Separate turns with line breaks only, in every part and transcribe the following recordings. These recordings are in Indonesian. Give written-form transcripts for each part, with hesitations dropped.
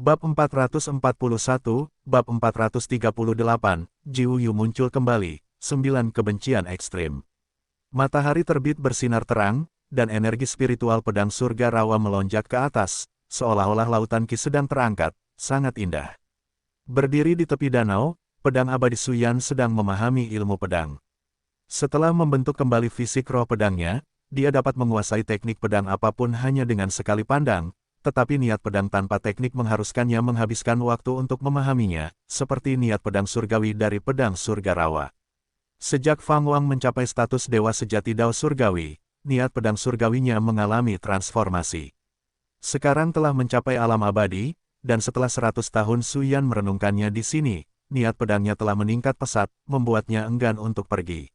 Bab 441, Bab 438, Jiu Yu muncul kembali, 9 kebencian ekstrim. Matahari terbit bersinar terang, dan energi spiritual pedang surga rawa melonjak ke atas, seolah-olah lautan Qi sedang terangkat, sangat indah. Berdiri di tepi danau, pedang abadi Suyan sedang memahami ilmu pedang. Setelah membentuk kembali fisik roh pedangnya, dia dapat menguasai teknik pedang apapun hanya dengan sekali pandang, tetapi niat pedang tanpa teknik mengharuskannya menghabiskan waktu untuk memahaminya, seperti niat pedang surgawi dari pedang surga rawa. Sejak Fang Wang mencapai status dewa sejati Dao surgawi, niat pedang surgawinya mengalami transformasi. Sekarang telah mencapai alam abadi, dan setelah 100 tahun Suyan merenungkannya di sini, niat pedangnya telah meningkat pesat, membuatnya enggan untuk pergi.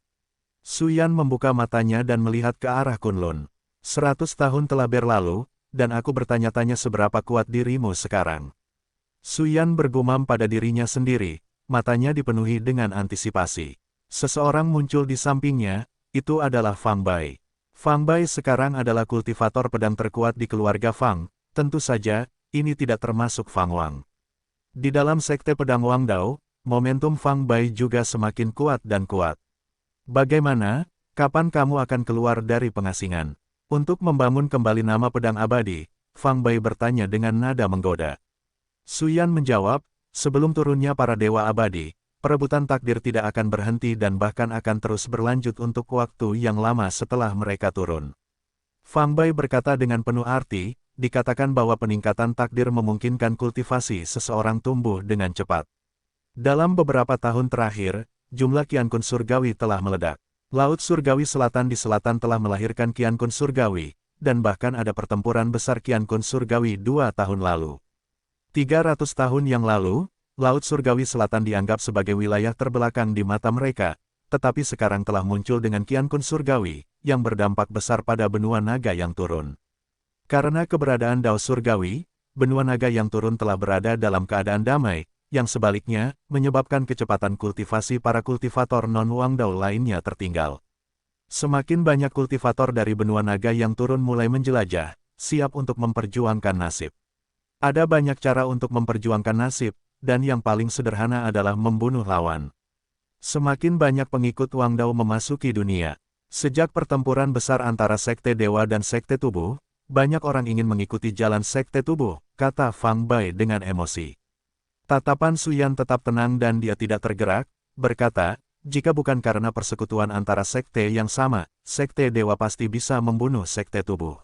Suyan membuka matanya dan melihat ke arah Kunlun. 100 tahun telah berlalu, dan aku bertanya-tanya seberapa kuat dirimu sekarang. Suyan bergumam pada dirinya sendiri, matanya dipenuhi dengan antisipasi. Seseorang muncul di sampingnya, itu adalah Fang Bai. Fang Bai sekarang adalah kultivator pedang terkuat di keluarga Fang, tentu saja, ini tidak termasuk Fang Wang. Di dalam sekte pedang Wang Dao, momentum Fang Bai juga semakin kuat dan kuat. Bagaimana, kapan kamu akan keluar dari pengasingan? Untuk membangun kembali nama pedang abadi, Fang Bai bertanya dengan nada menggoda. Suyan menjawab, sebelum turunnya para dewa abadi, perebutan takdir tidak akan berhenti dan bahkan akan terus berlanjut untuk waktu yang lama setelah mereka turun. Fang Bai berkata dengan penuh arti, dikatakan bahwa peningkatan takdir memungkinkan kultivasi seseorang tumbuh dengan cepat. Dalam beberapa tahun terakhir, jumlah Qiankun surgawi telah meledak. Laut surgawi selatan di selatan telah melahirkan Qiankun surgawi, dan bahkan ada pertempuran besar Qiankun surgawi 2 tahun lalu. 300 tahun yang lalu, Laut surgawi selatan dianggap sebagai wilayah terbelakang di mata mereka, tetapi sekarang telah muncul dengan Qiankun surgawi, yang berdampak besar pada benua naga yang turun. Karena keberadaan Dao surgawi, benua naga yang turun telah berada dalam keadaan damai, yang sebaliknya, menyebabkan kecepatan kultivasi para kultivator non-Wang Dao lainnya tertinggal. Semakin banyak kultivator dari benua naga yang turun mulai menjelajah, siap untuk memperjuangkan nasib. Ada banyak cara untuk memperjuangkan nasib, dan yang paling sederhana adalah membunuh lawan. Semakin banyak pengikut Wang Dao memasuki dunia. Sejak pertempuran besar antara Sekte Dewa dan Sekte Tubuh, banyak orang ingin mengikuti jalan Sekte Tubuh, kata Fang Bai dengan emosi. Tatapan Suyan tetap tenang dan dia tidak tergerak, berkata, jika bukan karena persekutuan antara sekte yang sama, Sekte Dewa pasti bisa membunuh Sekte Tubuh.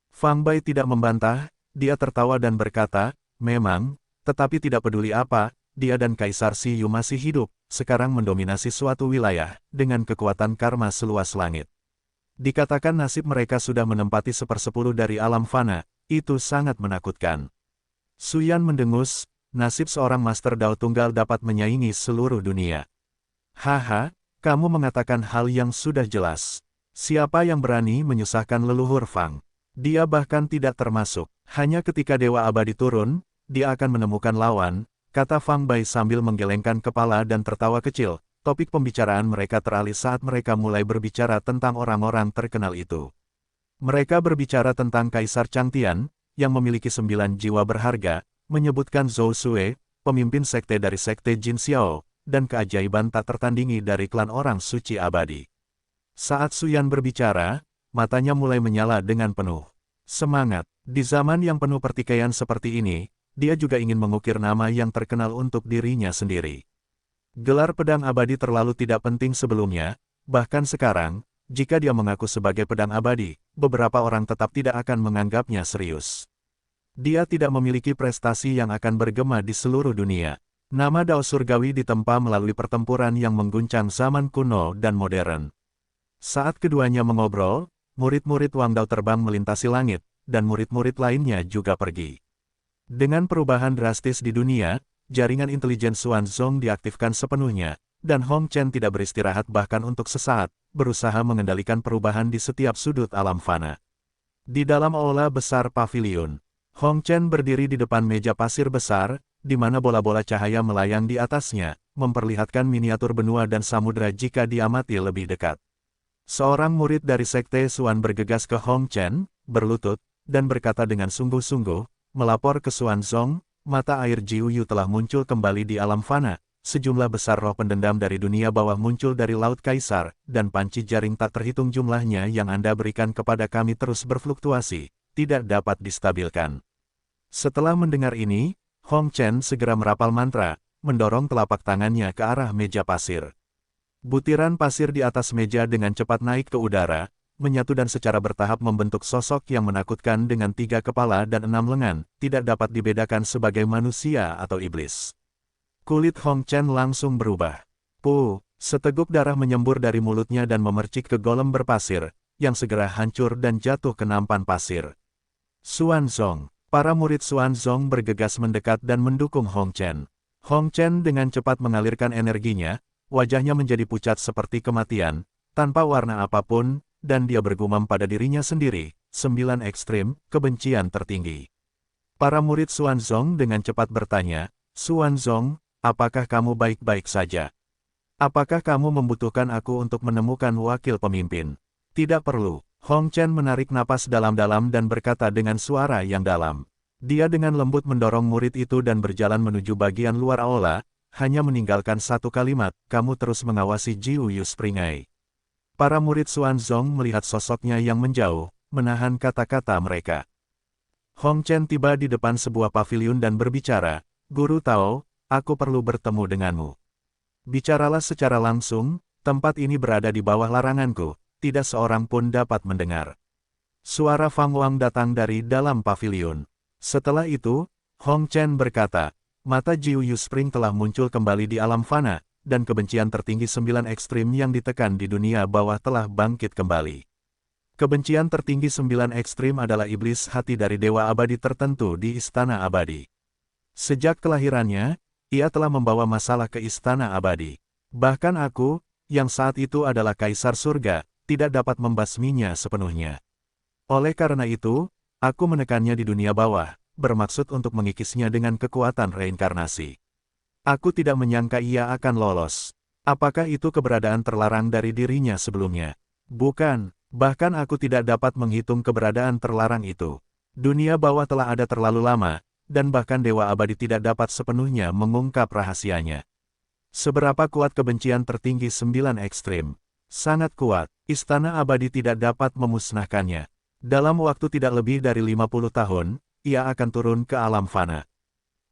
Fang Bai tidak membantah, dia tertawa dan berkata, memang, tetapi tidak peduli apa, dia dan Kaisar Si Yu masih hidup, sekarang mendominasi suatu wilayah, dengan kekuatan karma seluas langit. Dikatakan nasib mereka sudah menempati 1/10 dari alam fana, itu sangat menakutkan. Suyan mendengus, nasib seorang Master Dao Tunggal dapat menyaingi seluruh dunia. Haha, kamu mengatakan hal yang sudah jelas. Siapa yang berani menyusahkan leluhur Fang? Dia bahkan tidak termasuk. Hanya ketika Dewa Abadi turun, dia akan menemukan lawan, kata Fang Bai sambil menggelengkan kepala dan tertawa kecil. Topik pembicaraan mereka teralih saat mereka mulai berbicara tentang orang-orang terkenal itu. Mereka berbicara tentang Kaisar Changtian, yang memiliki 9 jiwa berharga, menyebutkan Zhou Sue, pemimpin sekte dari sekte Jin Xiao, dan keajaiban tak tertandingi dari klan orang suci abadi. Saat Suyan berbicara, matanya mulai menyala dengan penuh semangat. Di zaman yang penuh pertikaian seperti ini, dia juga ingin mengukir nama yang terkenal untuk dirinya sendiri. Gelar pedang abadi terlalu tidak penting sebelumnya, bahkan sekarang, jika dia mengaku sebagai pedang abadi, beberapa orang tetap tidak akan menganggapnya serius. Dia tidak memiliki prestasi yang akan bergema di seluruh dunia. Nama Dao surgawi ditempa melalui pertempuran yang mengguncang zaman kuno dan modern. Saat keduanya mengobrol, murid-murid Wang Dao terbang melintasi langit, dan murid-murid lainnya juga pergi. Dengan perubahan drastis di dunia, jaringan intelijen Xuanzong diaktifkan sepenuhnya, dan Hong Chen tidak beristirahat bahkan untuk sesaat, berusaha mengendalikan perubahan di setiap sudut alam fana. Di dalam aula besar pavilion, Hong Chen berdiri di depan meja pasir besar, di mana bola-bola cahaya melayang di atasnya, memperlihatkan miniatur benua dan samudera jika diamati lebih dekat. Seorang murid dari Sekte Xuan bergegas ke Hong Chen, berlutut, dan berkata dengan sungguh-sungguh, melapor ke Xuanzong, mata air Jiuyu telah muncul kembali di alam fana, sejumlah besar roh pendendam dari dunia bawah muncul dari Laut Kaisar, dan panci jaring tak terhitung jumlahnya yang Anda berikan kepada kami terus berfluktuasi, tidak dapat distabilkan. Setelah mendengar ini, Hong Chen segera merapal mantra, mendorong telapak tangannya ke arah meja pasir. Butiran pasir di atas meja dengan cepat naik ke udara, menyatu dan secara bertahap membentuk sosok yang menakutkan dengan 3 kepala dan 6 lengan, tidak dapat dibedakan sebagai manusia atau iblis. Kulit Hong Chen langsung berubah. Seteguk darah menyembur dari mulutnya dan memercik ke golem berpasir, yang segera hancur dan jatuh ke nampan pasir. Xuanzong. Para murid Xuanzong bergegas mendekat dan mendukung Hong Chen. Hong Chen dengan cepat mengalirkan energinya, wajahnya menjadi pucat seperti kematian, tanpa warna apapun, dan dia bergumam pada dirinya sendiri, 9 ekstrim, kebencian tertinggi. Para murid Xuanzong dengan cepat bertanya, Xuanzong, apakah kamu baik-baik saja? Apakah kamu membutuhkan aku untuk menemukan wakil pemimpin? Tidak perlu. Hong Chen menarik napas dalam-dalam dan berkata dengan suara yang dalam. Dia dengan lembut mendorong murid itu dan berjalan menuju bagian luar aula, hanya meninggalkan satu kalimat, kamu terus mengawasi Jiuyu Springai. Para murid Xuanzong melihat sosoknya yang menjauh, menahan kata-kata mereka. Hong Chen tiba di depan sebuah paviliun dan berbicara, Guru Tao, aku perlu bertemu denganmu. Bicaralah secara langsung, tempat ini berada di bawah laranganku, tidak seorang pun dapat mendengar. Suara Fang Wang datang dari dalam paviliun. Setelah itu, Hong Chen berkata, mata Jiuyu Spring telah muncul kembali di alam fana, dan kebencian tertinggi 9 ekstrim yang ditekan di dunia bawah telah bangkit kembali. Kebencian tertinggi 9 ekstrim adalah iblis hati dari dewa abadi tertentu di Istana Abadi. Sejak kelahirannya, ia telah membawa masalah ke Istana Abadi. Bahkan aku, yang saat itu adalah Kaisar Surga, tidak dapat membasminya sepenuhnya. Oleh karena itu, aku menekannya di dunia bawah, bermaksud untuk mengikisnya dengan kekuatan reinkarnasi. Aku tidak menyangka ia akan lolos. Apakah itu keberadaan terlarang dari dirinya sebelumnya? Bukan, bahkan aku tidak dapat menghitung keberadaan terlarang itu. Dunia bawah telah ada terlalu lama, dan bahkan Dewa Abadi tidak dapat sepenuhnya mengungkap rahasianya. Seberapa kuat kebencian tertinggi 9 ekstrim? Sangat kuat, Istana Abadi tidak dapat memusnahkannya. Dalam waktu tidak lebih dari 50 tahun, ia akan turun ke alam fana.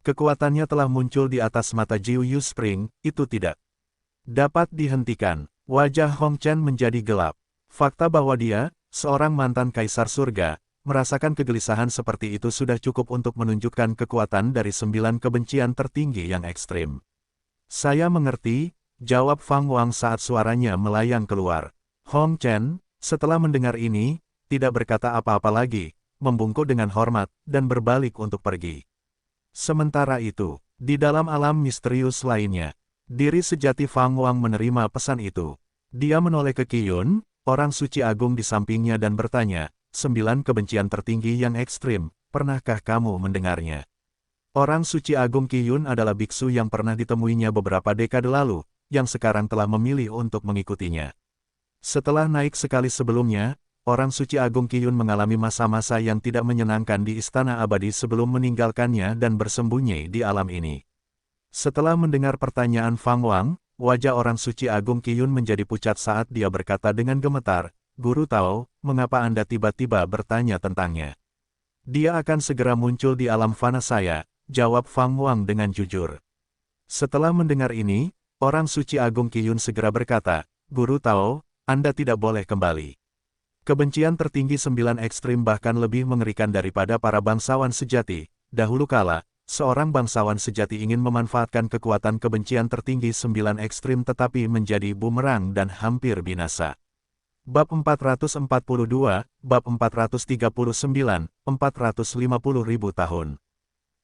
Kekuatannya telah muncul di atas mata Jiuyu Spring, itu tidak dapat dihentikan. Wajah Hong Chen menjadi gelap. Fakta bahwa dia, seorang mantan Kaisar Surga, merasakan kegelisahan seperti itu sudah cukup untuk menunjukkan kekuatan dari 9 kebencian tertinggi yang ekstrim. Saya mengerti, jawab Fang Wang saat suaranya melayang keluar. Hong Chen, setelah mendengar ini, tidak berkata apa-apa lagi, membungkuk dengan hormat, dan berbalik untuk pergi. Sementara itu, di dalam alam misterius lainnya, diri sejati Fang Wang menerima pesan itu. Dia menoleh ke Qiyun, orang suci agung di sampingnya dan bertanya, 9 kebencian tertinggi yang ekstrim, pernahkah kamu mendengarnya? Orang suci agung Qiyun adalah biksu yang pernah ditemuinya beberapa dekade lalu, yang sekarang telah memilih untuk mengikutinya. Setelah naik sekali sebelumnya, orang suci agung Qiyun mengalami masa-masa yang tidak menyenangkan di Istana Abadi sebelum meninggalkannya dan bersembunyi di alam ini. Setelah mendengar pertanyaan Fang Wang, wajah orang suci agung Qiyun menjadi pucat saat dia berkata dengan gemetar, Guru Tao, mengapa Anda tiba-tiba bertanya tentangnya? Dia akan segera muncul di alam fana saya, jawab Fang Wang dengan jujur. Setelah mendengar ini, orang suci agung Qiyun segera berkata, Guru Tao, Anda tidak boleh kembali. Kebencian tertinggi 9 ekstrim bahkan lebih mengerikan daripada para bangsawan sejati. Dahulu kala, seorang bangsawan sejati ingin memanfaatkan kekuatan kebencian tertinggi 9 ekstrim tetapi menjadi bumerang dan hampir binasa. Bab 442, Bab 439, 450.000 tahun.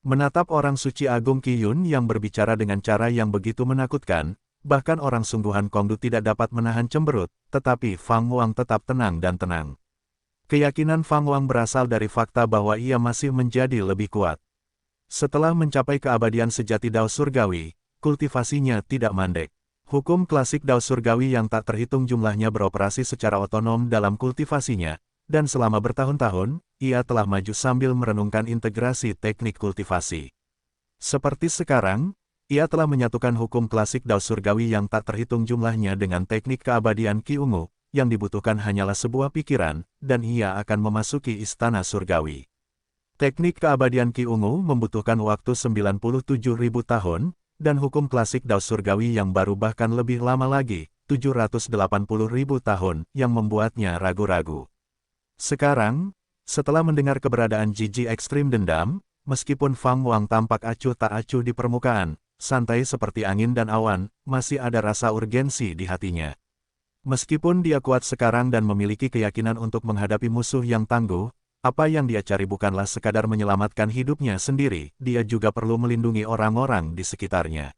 Menatap orang suci agung Qiyun yang berbicara dengan cara yang begitu menakutkan, bahkan orang sungguhan Kongdu tidak dapat menahan cemberut, tetapi Fang Wang tetap tenang dan tenang. Keyakinan Fang Wang berasal dari fakta bahwa ia masih menjadi lebih kuat. Setelah mencapai keabadian sejati Dao Surgawi, kultivasinya tidak mandek. Hukum klasik Dao Surgawi yang tak terhitung jumlahnya beroperasi secara otonom dalam kultivasinya, dan selama bertahun-tahun, ia telah maju sambil merenungkan integrasi teknik kultivasi. Seperti sekarang, ia telah menyatukan hukum klasik Dao surgawi yang tak terhitung jumlahnya dengan teknik keabadian Qi Ungu, yang dibutuhkan hanyalah sebuah pikiran, dan ia akan memasuki istana surgawi. Teknik keabadian Qi Ungu membutuhkan waktu 97.000 tahun, dan hukum klasik Dao surgawi yang baru bahkan lebih lama lagi, 780.000 tahun, yang membuatnya ragu-ragu. Sekarang, setelah mendengar keberadaan Jiji ekstrim dendam, meskipun Fang Wang tampak acuh tak acuh di permukaan, santai seperti angin dan awan, masih ada rasa urgensi di hatinya. Meskipun dia kuat sekarang dan memiliki keyakinan untuk menghadapi musuh yang tangguh, apa yang dia cari bukanlah sekadar menyelamatkan hidupnya sendiri, dia juga perlu melindungi orang-orang di sekitarnya.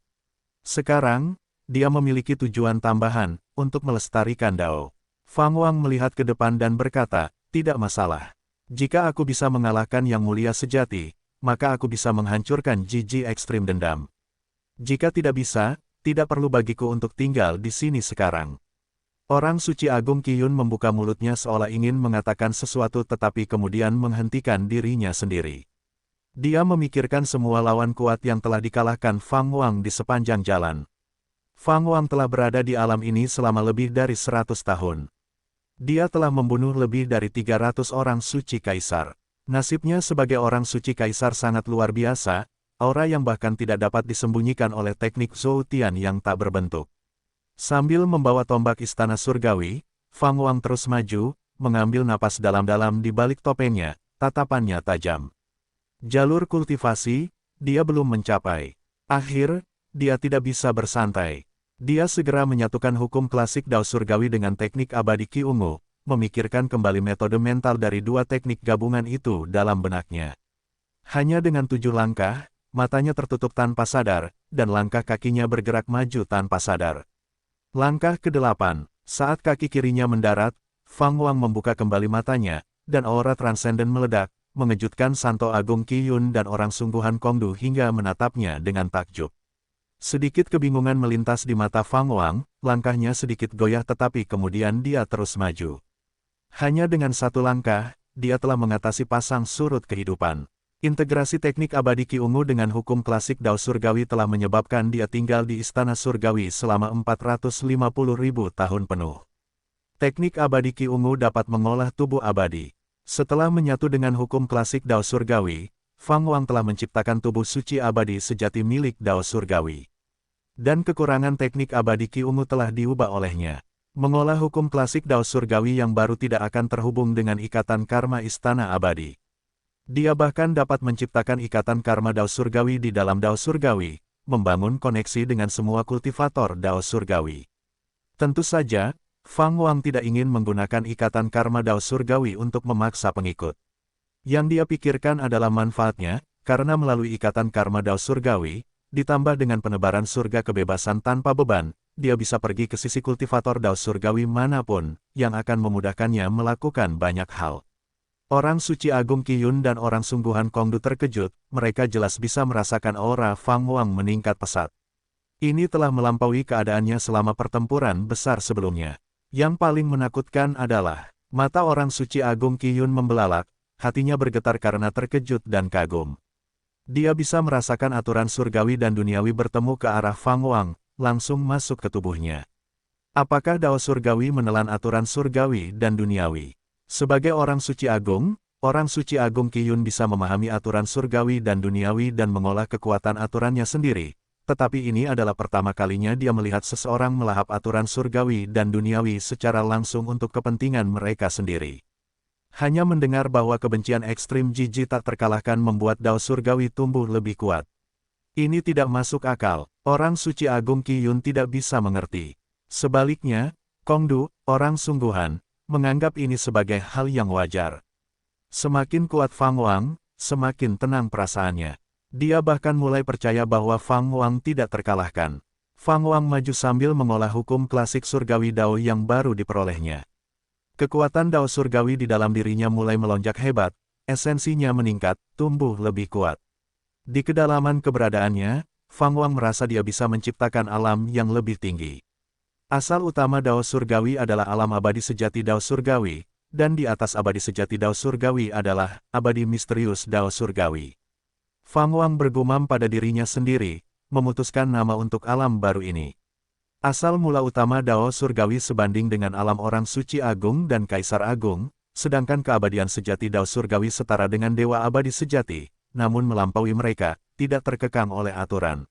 Sekarang, dia memiliki tujuan tambahan, untuk melestarikan Dao. Fang Wang melihat ke depan dan berkata, tidak masalah. Jika aku bisa mengalahkan Yang Mulia Sejati, maka aku bisa menghancurkan Jiji ekstrim dendam. Jika tidak bisa, tidak perlu bagiku untuk tinggal di sini sekarang. Orang suci Agung Qiyun membuka mulutnya seolah ingin mengatakan sesuatu tetapi kemudian menghentikan dirinya sendiri. Dia memikirkan semua lawan kuat yang telah dikalahkan Fang Wang di sepanjang jalan. Fang Wang telah berada di alam ini selama lebih dari 100 tahun. Dia telah membunuh lebih dari 300 orang suci kaisar. Nasibnya sebagai orang suci kaisar sangat luar biasa, aura yang bahkan tidak dapat disembunyikan oleh teknik Zhou Tian yang tak berbentuk. Sambil membawa tombak istana surgawi, Fang Wang terus maju, mengambil napas dalam-dalam di balik topengnya, tatapannya tajam. Jalur kultivasi, dia belum mencapai. Akhir, dia tidak bisa bersantai. Dia segera menyatukan hukum klasik Dao surgawi dengan teknik abadi Qi Ungu, memikirkan kembali metode mental dari dua teknik gabungan itu dalam benaknya. Hanya dengan 7 langkah, matanya tertutup tanpa sadar, dan langkah kakinya bergerak maju tanpa sadar. Langkah ke-8, saat kaki kirinya mendarat, Fang Wang membuka kembali matanya, dan aura transenden meledak, mengejutkan Santo Agung Qiyun dan orang sungguhan Kongdu hingga menatapnya dengan takjub. Sedikit kebingungan melintas di mata Fang Wang, langkahnya sedikit goyah tetapi kemudian dia terus maju. Hanya dengan 1 langkah, dia telah mengatasi pasang surut kehidupan. Integrasi teknik abadi Qi Ungu dengan hukum klasik Dao surgawi telah menyebabkan dia tinggal di istana surgawi selama 450.000 tahun penuh. Teknik abadi Qi Ungu dapat mengolah tubuh abadi. Setelah menyatu dengan hukum klasik Dao surgawi, Fang Wang telah menciptakan tubuh suci abadi sejati milik Dao surgawi. Dan kekurangan teknik abadi Qi Ungu telah diubah olehnya. Mengolah hukum klasik Dao surgawi yang baru tidak akan terhubung dengan ikatan karma istana abadi. Dia bahkan dapat menciptakan ikatan karma Dao surgawi di dalam Dao surgawi, membangun koneksi dengan semua kultivator Dao surgawi. Tentu saja, Fang Wang tidak ingin menggunakan ikatan karma Dao surgawi untuk memaksa pengikut. Yang dia pikirkan adalah manfaatnya, karena melalui ikatan karma Dao surgawi, ditambah dengan penebaran surga kebebasan tanpa beban, dia bisa pergi ke sisi kultivator Dao surgawi manapun, yang akan memudahkannya melakukan banyak hal. Orang suci Agung Qiyun dan orang sungguhan Kongdu terkejut, mereka jelas bisa merasakan aura Fang Wang meningkat pesat. Ini telah melampaui keadaannya selama pertempuran besar sebelumnya. Yang paling menakutkan adalah, mata orang suci Agung Qiyun membelalak, hatinya bergetar karena terkejut dan kagum. Dia bisa merasakan aturan surgawi dan duniawi bertemu ke arah Fang Wang, langsung masuk ke tubuhnya. Apakah Dao surgawi menelan aturan surgawi dan duniawi? Sebagai orang suci Agung Qiyun bisa memahami aturan surgawi dan duniawi dan mengolah kekuatan aturannya sendiri, tetapi ini adalah pertama kalinya dia melihat seseorang melahap aturan surgawi dan duniawi secara langsung untuk kepentingan mereka sendiri. Hanya mendengar bahwa kebencian ekstrim Jiji tak terkalahkan membuat Dao surgawi tumbuh lebih kuat. Ini tidak masuk akal, orang suci Agung Qiyun tidak bisa mengerti. Sebaliknya, Kongdu, orang sungguhan, menganggap ini sebagai hal yang wajar. Semakin kuat Fang Wang, semakin tenang perasaannya. Dia bahkan mulai percaya bahwa Fang Wang tidak terkalahkan. Fang Wang maju sambil mengolah hukum klasik surgawi Dao yang baru diperolehnya. Kekuatan Dao surgawi di dalam dirinya mulai melonjak hebat, esensinya meningkat, tumbuh lebih kuat. Di kedalaman keberadaannya, Fang Wang merasa dia bisa menciptakan alam yang lebih tinggi. Asal utama Dao surgawi adalah alam abadi sejati Dao surgawi, dan di atas abadi sejati Dao surgawi adalah abadi misterius Dao surgawi. Fang Wang bergumam pada dirinya sendiri, memutuskan nama untuk alam baru ini. Asal mula utama Dao Surgawi sebanding dengan alam orang suci agung dan kaisar agung, sedangkan keabadian sejati Dao Surgawi setara dengan dewa abadi sejati, namun melampaui mereka, tidak terkekang oleh aturan.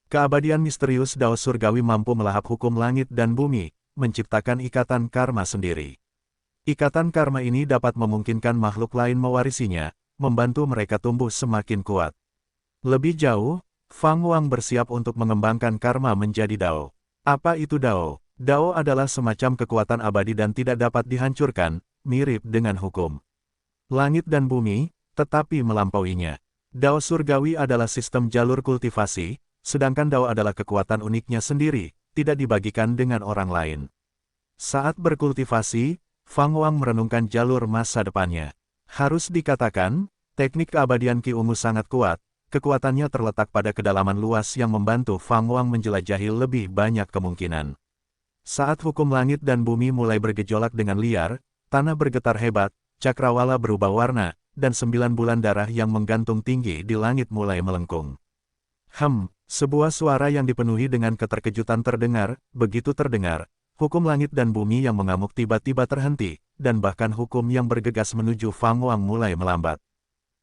Keabadian misterius Dao Surgawi mampu melahap hukum langit dan bumi, menciptakan ikatan karma sendiri. Ikatan karma ini dapat memungkinkan makhluk lain mewarisinya, membantu mereka tumbuh semakin kuat. Lebih jauh, Fang Wang bersiap untuk mengembangkan karma menjadi Dao. Apa itu Dao? Dao adalah semacam kekuatan abadi dan tidak dapat dihancurkan, mirip dengan hukum langit dan bumi, tetapi melampauinya. Dao Surgawi adalah sistem jalur kultivasi, sedangkan Dao adalah kekuatan uniknya sendiri, tidak dibagikan dengan orang lain. Saat berkultivasi, Fang Wang merenungkan jalur masa depannya. Harus dikatakan, teknik keabadian Qi Ungu sangat kuat, kekuatannya terletak pada kedalaman luas yang membantu Fang Wang menjelajahi lebih banyak kemungkinan. Saat hukum langit dan bumi mulai bergejolak dengan liar, tanah bergetar hebat, cakrawala berubah warna, dan 9 bulan darah yang menggantung tinggi di langit mulai melengkung. Sebuah suara yang dipenuhi dengan keterkejutan terdengar, begitu terdengar, hukum langit dan bumi yang mengamuk tiba-tiba terhenti, dan bahkan hukum yang bergegas menuju Fang Wang mulai melambat.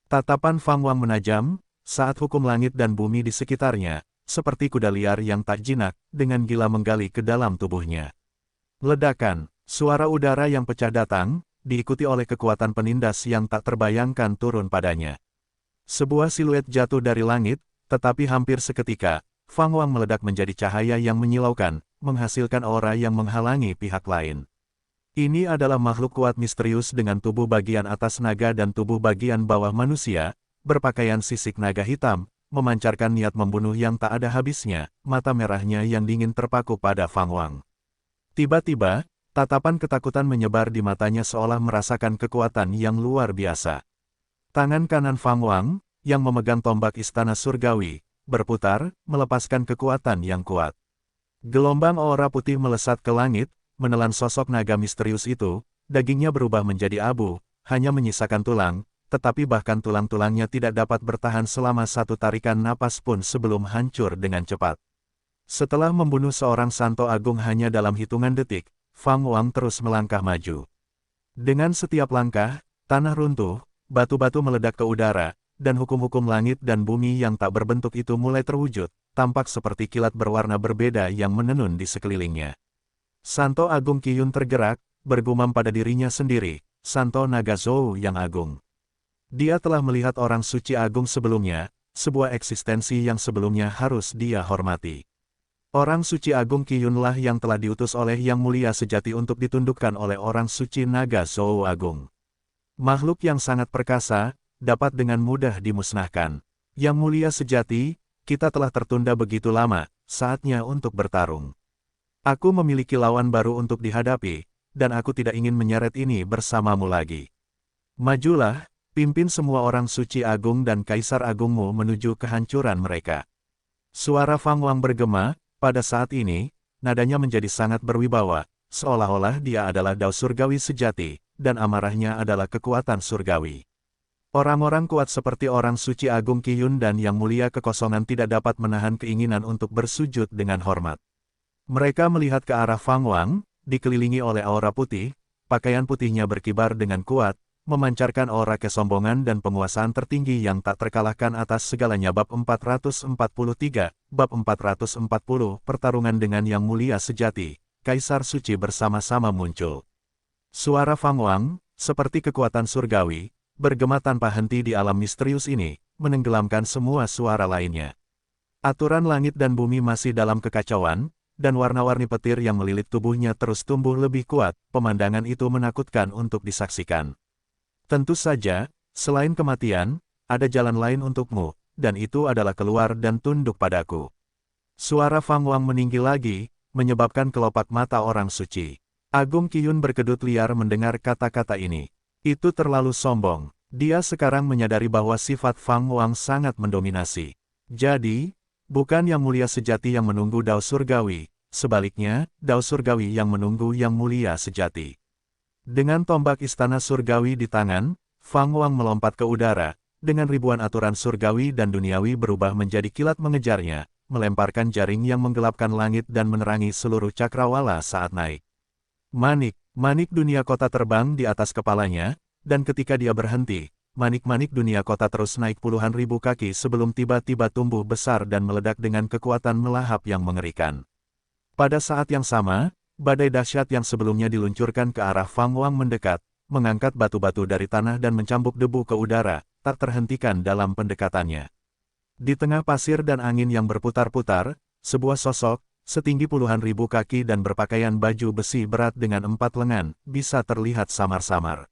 Tatapan Fang Wang menajam, saat hukum langit dan bumi di sekitarnya, seperti kuda liar yang tak jinak, dengan gila menggali ke dalam tubuhnya. Ledakan, suara udara yang pecah datang, diikuti oleh kekuatan penindas yang tak terbayangkan turun padanya. Sebuah siluet jatuh dari langit, tetapi hampir seketika, Fang Wang meledak menjadi cahaya yang menyilaukan, menghasilkan aura yang menghalangi pihak lain. Ini adalah makhluk kuat misterius dengan tubuh bagian atas naga dan tubuh bagian bawah manusia, berpakaian sisik naga hitam, memancarkan niat membunuh yang tak ada habisnya, mata merahnya yang dingin terpaku pada Fang Wang. Tiba-tiba, tatapan ketakutan menyebar di matanya seolah merasakan kekuatan yang luar biasa. Tangan kanan Fang Wang, yang memegang tombak istana surgawi, berputar, melepaskan kekuatan yang kuat. Gelombang aura putih melesat ke langit, menelan sosok naga misterius itu, dagingnya berubah menjadi abu, hanya menyisakan tulang, tetapi bahkan tulang-tulangnya tidak dapat bertahan selama satu tarikan napas pun sebelum hancur dengan cepat. Setelah membunuh seorang santo agung hanya dalam hitungan detik, Fang Wang terus melangkah maju. Dengan setiap langkah, tanah runtuh, batu-batu meledak ke udara, dan hukum-hukum langit dan bumi yang tak berbentuk itu mulai terwujud, tampak seperti kilat berwarna berbeda yang menenun di sekelilingnya. Santo Agung Qiyun tergerak, bergumam pada dirinya sendiri, Santo Naga Zhou yang agung. Dia telah melihat orang suci agung sebelumnya, sebuah eksistensi yang sebelumnya harus dia hormati. Orang suci agung Qiyunlah yang telah diutus oleh Yang Mulia Sejati untuk ditundukkan oleh orang suci Naga Zhou agung. Makhluk yang sangat perkasa, dapat dengan mudah dimusnahkan. Yang Mulia Sejati, kita telah tertunda begitu lama, saatnya untuk bertarung. Aku memiliki lawan baru untuk dihadapi, dan aku tidak ingin menyeret ini bersamamu lagi. Majulah, pimpin semua orang suci agung dan kaisar agungmu menuju kehancuran mereka. Suara Fang Wang bergema, pada saat ini, nadanya menjadi sangat berwibawa, seolah-olah dia adalah Dao Surgawi sejati, dan amarahnya adalah kekuatan surgawi. Orang-orang kuat seperti orang suci agung Qiyun dan Yang Mulia Kekosongan tidak dapat menahan keinginan untuk bersujud dengan hormat. Mereka melihat ke arah Fang Wang, dikelilingi oleh aura putih, pakaian putihnya berkibar dengan kuat, memancarkan aura kesombongan dan penguasaan tertinggi yang tak terkalahkan atas segalanya. Bab 443, Bab 440, Pertarungan dengan Yang Mulia Sejati, Kaisar Suci bersama-sama muncul. Suara Fang Wang, seperti kekuatan surgawi, bergema tanpa henti di alam misterius ini, menenggelamkan semua suara lainnya. Aturan langit dan bumi masih dalam kekacauan, dan warna-warni petir yang melilit tubuhnya terus tumbuh lebih kuat, pemandangan itu menakutkan untuk disaksikan. Tentu saja, selain kematian, ada jalan lain untukmu, dan itu adalah keluar dan tunduk padaku. Suara Fang Wang meninggi lagi, menyebabkan kelopak mata orang suci Agung Qiyun berkedut liar mendengar kata-kata ini. Itu terlalu sombong. Dia sekarang menyadari bahwa sifat Fang Wang sangat mendominasi. Jadi, bukan Yang Mulia Sejati yang menunggu Dao Surgawi, sebaliknya, Dao Surgawi yang menunggu Yang Mulia Sejati. Dengan tombak istana surgawi di tangan, Fang Wang melompat ke udara, dengan ribuan aturan surgawi dan duniawi berubah menjadi kilat mengejarnya, melemparkan jaring yang menggelapkan langit dan menerangi seluruh cakrawala saat naik. Manik dunia kota terbang di atas kepalanya, dan ketika dia berhenti, manik-manik dunia kota terus naik puluhan ribu kaki sebelum tiba-tiba tumbuh besar dan meledak dengan kekuatan melahap yang mengerikan. Pada saat yang sama, badai dahsyat yang sebelumnya diluncurkan ke arah Fang Wang mendekat, mengangkat batu-batu dari tanah dan mencambuk debu ke udara, tak terhentikan dalam pendekatannya. Di tengah pasir dan angin yang berputar-putar, sebuah sosok, setinggi puluhan ribu kaki dan berpakaian baju besi berat dengan 4 lengan, bisa terlihat samar-samar.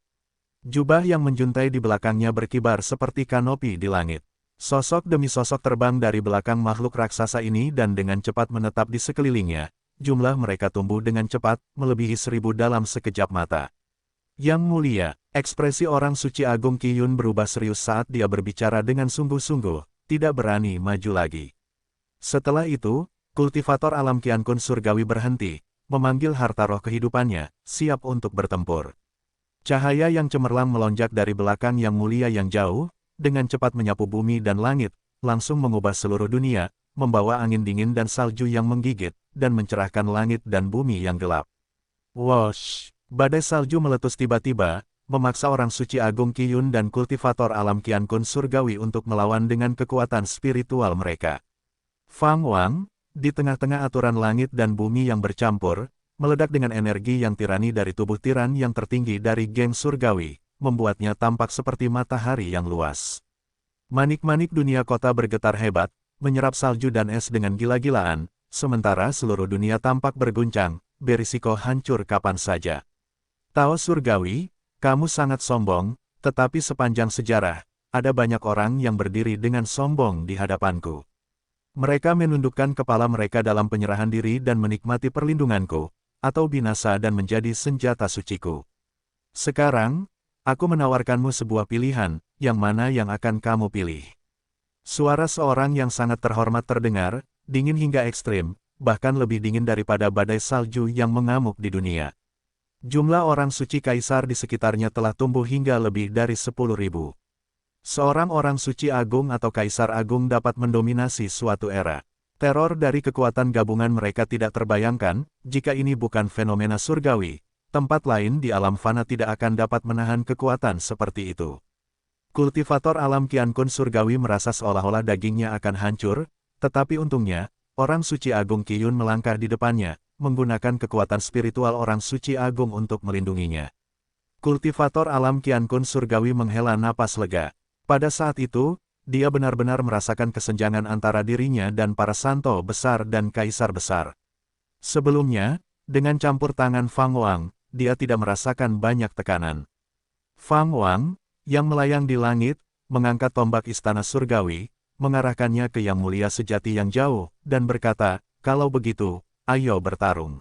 Jubah yang menjuntai di belakangnya berkibar seperti kanopi di langit. Sosok demi sosok terbang dari belakang makhluk raksasa ini dan dengan cepat menetap di sekelilingnya. Jumlah mereka tumbuh dengan cepat, melebihi 1000 dalam sekejap mata. Yang mulia, ekspresi orang suci Agung Qi Yun berubah serius saat dia berbicara dengan sungguh-sungguh, tidak berani maju lagi. Setelah itu, kultivator alam Qian Kun surgawi berhenti, memanggil harta roh kehidupannya, siap untuk bertempur. Cahaya yang cemerlang melonjak dari belakang yang mulia yang jauh, dengan cepat menyapu bumi dan langit, langsung mengubah seluruh dunia, membawa angin dingin dan salju yang menggigit, dan mencerahkan langit dan bumi yang gelap. Wosh! Badai salju meletus tiba-tiba, memaksa orang suci Agung Qi Yun dan kultivator alam Qian Kun surgawi untuk melawan dengan kekuatan spiritual mereka. Fang Wang, di tengah-tengah aturan langit dan bumi yang bercampur, meledak dengan energi yang tirani dari tubuh tiran yang tertinggi dari geng surgawi, membuatnya tampak seperti matahari yang luas. Manik-manik dunia kota bergetar hebat, menyerap salju dan es dengan gila-gilaan, sementara seluruh dunia tampak berguncang, berisiko hancur kapan saja. Tao surgawi, kamu sangat sombong, tetapi sepanjang sejarah, ada banyak orang yang berdiri dengan sombong di hadapanku. Mereka menundukkan kepala mereka dalam penyerahan diri dan menikmati perlindunganku, atau binasa dan menjadi senjata suciku. Sekarang, aku menawarkanmu sebuah pilihan, yang mana yang akan kamu pilih? Suara seorang yang sangat terhormat terdengar, dingin hingga ekstrim, bahkan lebih dingin daripada badai salju yang mengamuk di dunia. Jumlah orang suci kaisar di sekitarnya telah tumbuh hingga lebih dari 10.000. Seorang orang suci agung atau kaisar agung dapat mendominasi suatu era. Teror dari kekuatan gabungan mereka tidak terbayangkan, jika ini bukan fenomena surgawi. Tempat lain di alam fana tidak akan dapat menahan kekuatan seperti itu. Kultivator alam Qian Kun surgawi merasa seolah-olah dagingnya akan hancur, tetapi untungnya, orang suci Agung Qi Yun melangkah di depannya, menggunakan kekuatan spiritual orang suci agung untuk melindunginya. Kultivator alam Qian Kun surgawi menghela napas lega. Pada saat itu, dia benar-benar merasakan kesenjangan antara dirinya dan para santo besar dan kaisar besar. Sebelumnya, dengan campur tangan Fang Wang, dia tidak merasakan banyak tekanan. Fang Wang, yang melayang di langit, mengangkat tombak istana surgawi, mengarahkannya ke yang mulia sejati yang jauh, dan berkata, kalau begitu, ayo bertarung.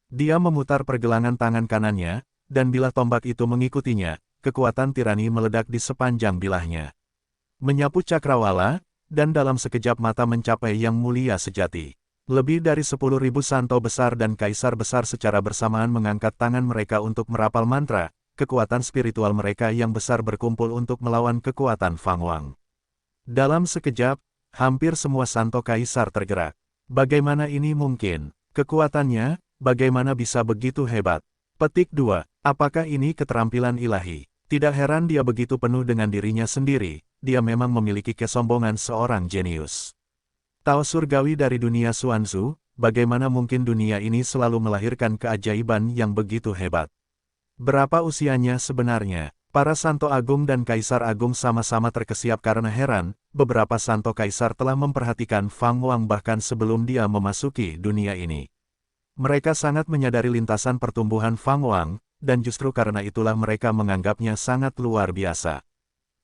Dia memutar pergelangan tangan kanannya, dan bila tombak itu mengikutinya, kekuatan tirani meledak di sepanjang bilahnya. Menyapu cakrawala, dan dalam sekejap mata mencapai yang mulia sejati. Lebih dari 10.000 santo besar dan kaisar besar secara bersamaan mengangkat tangan mereka untuk merapal mantra. Kekuatan spiritual mereka yang besar berkumpul untuk melawan kekuatan Fang Wang. Dalam sekejap, hampir semua santo kaisar tergerak. Bagaimana ini mungkin? Kekuatannya, bagaimana bisa begitu hebat? Petik 2. Apakah ini keterampilan ilahi? Tidak heran dia begitu penuh dengan dirinya sendiri, dia memang memiliki kesombongan seorang jenius. Tao surgawi dari dunia Xuanzu, bagaimana mungkin dunia ini selalu melahirkan keajaiban yang begitu hebat? Berapa usianya sebenarnya? Para santo agung dan kaisar agung sama-sama terkesiap karena heran, beberapa santo kaisar telah memperhatikan Fang Wang bahkan sebelum dia memasuki dunia ini. Mereka sangat menyadari lintasan pertumbuhan Fang Wang, dan justru karena itulah mereka menganggapnya sangat luar biasa.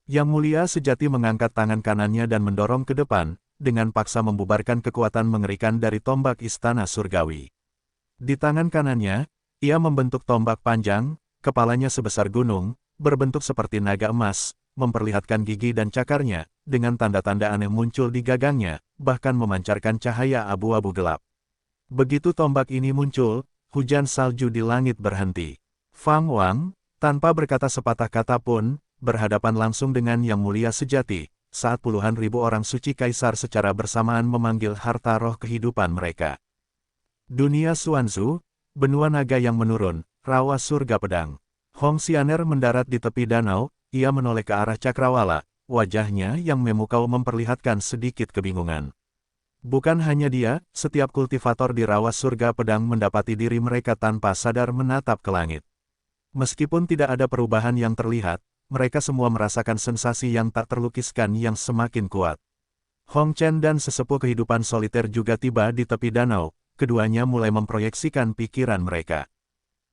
Yang mulia sejati mengangkat tangan kanannya dan mendorong ke depan, dengan paksa membubarkan kekuatan mengerikan dari tombak istana surgawi. Di tangan kanannya, ia membentuk tombak panjang, kepalanya sebesar gunung, berbentuk seperti naga emas, memperlihatkan gigi dan cakarnya, dengan tanda-tanda aneh muncul di gagangnya, bahkan memancarkan cahaya abu-abu gelap. Begitu tombak ini muncul, hujan salju di langit berhenti. Fang Wang, tanpa berkata sepatah kata pun, berhadapan langsung dengan Yang Mulia Sejati, saat puluhan ribu orang suci kaisar secara bersamaan memanggil harta roh kehidupan mereka. Dunia Xuanzu, benua naga yang menurun, rawa surga pedang. Hong Xianer mendarat di tepi danau, ia menoleh ke arah cakrawala, wajahnya yang memukau memperlihatkan sedikit kebingungan. Bukan hanya dia, setiap kultivator di rawa surga pedang mendapati diri mereka tanpa sadar menatap ke langit. Meskipun tidak ada perubahan yang terlihat, mereka semua merasakan sensasi yang tak terlukiskan yang semakin kuat. Hong Chen dan sesepuh kehidupan soliter juga tiba di tepi danau, keduanya mulai memproyeksikan pikiran mereka.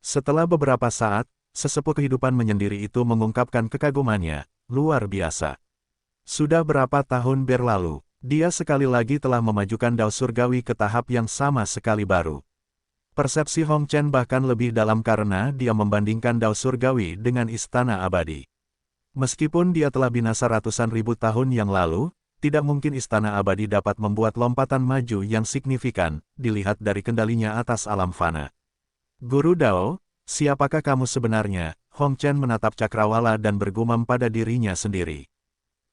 Setelah beberapa saat, sesepuh kehidupan menyendiri itu mengungkapkan kekagumannya, luar biasa. Sudah berapa tahun berlalu? Dia sekali lagi telah memajukan Dao Surgawi ke tahap yang sama sekali baru. Persepsi Hong Chen bahkan lebih dalam karena dia membandingkan Dao Surgawi dengan Istana Abadi. Meskipun dia telah binasa ratusan ribu tahun yang lalu, tidak mungkin Istana Abadi dapat membuat lompatan maju yang signifikan, dilihat dari kendalinya atas alam fana. Guru Dao, siapakah kamu sebenarnya? Hong Chen menatap cakrawala dan bergumam pada dirinya sendiri.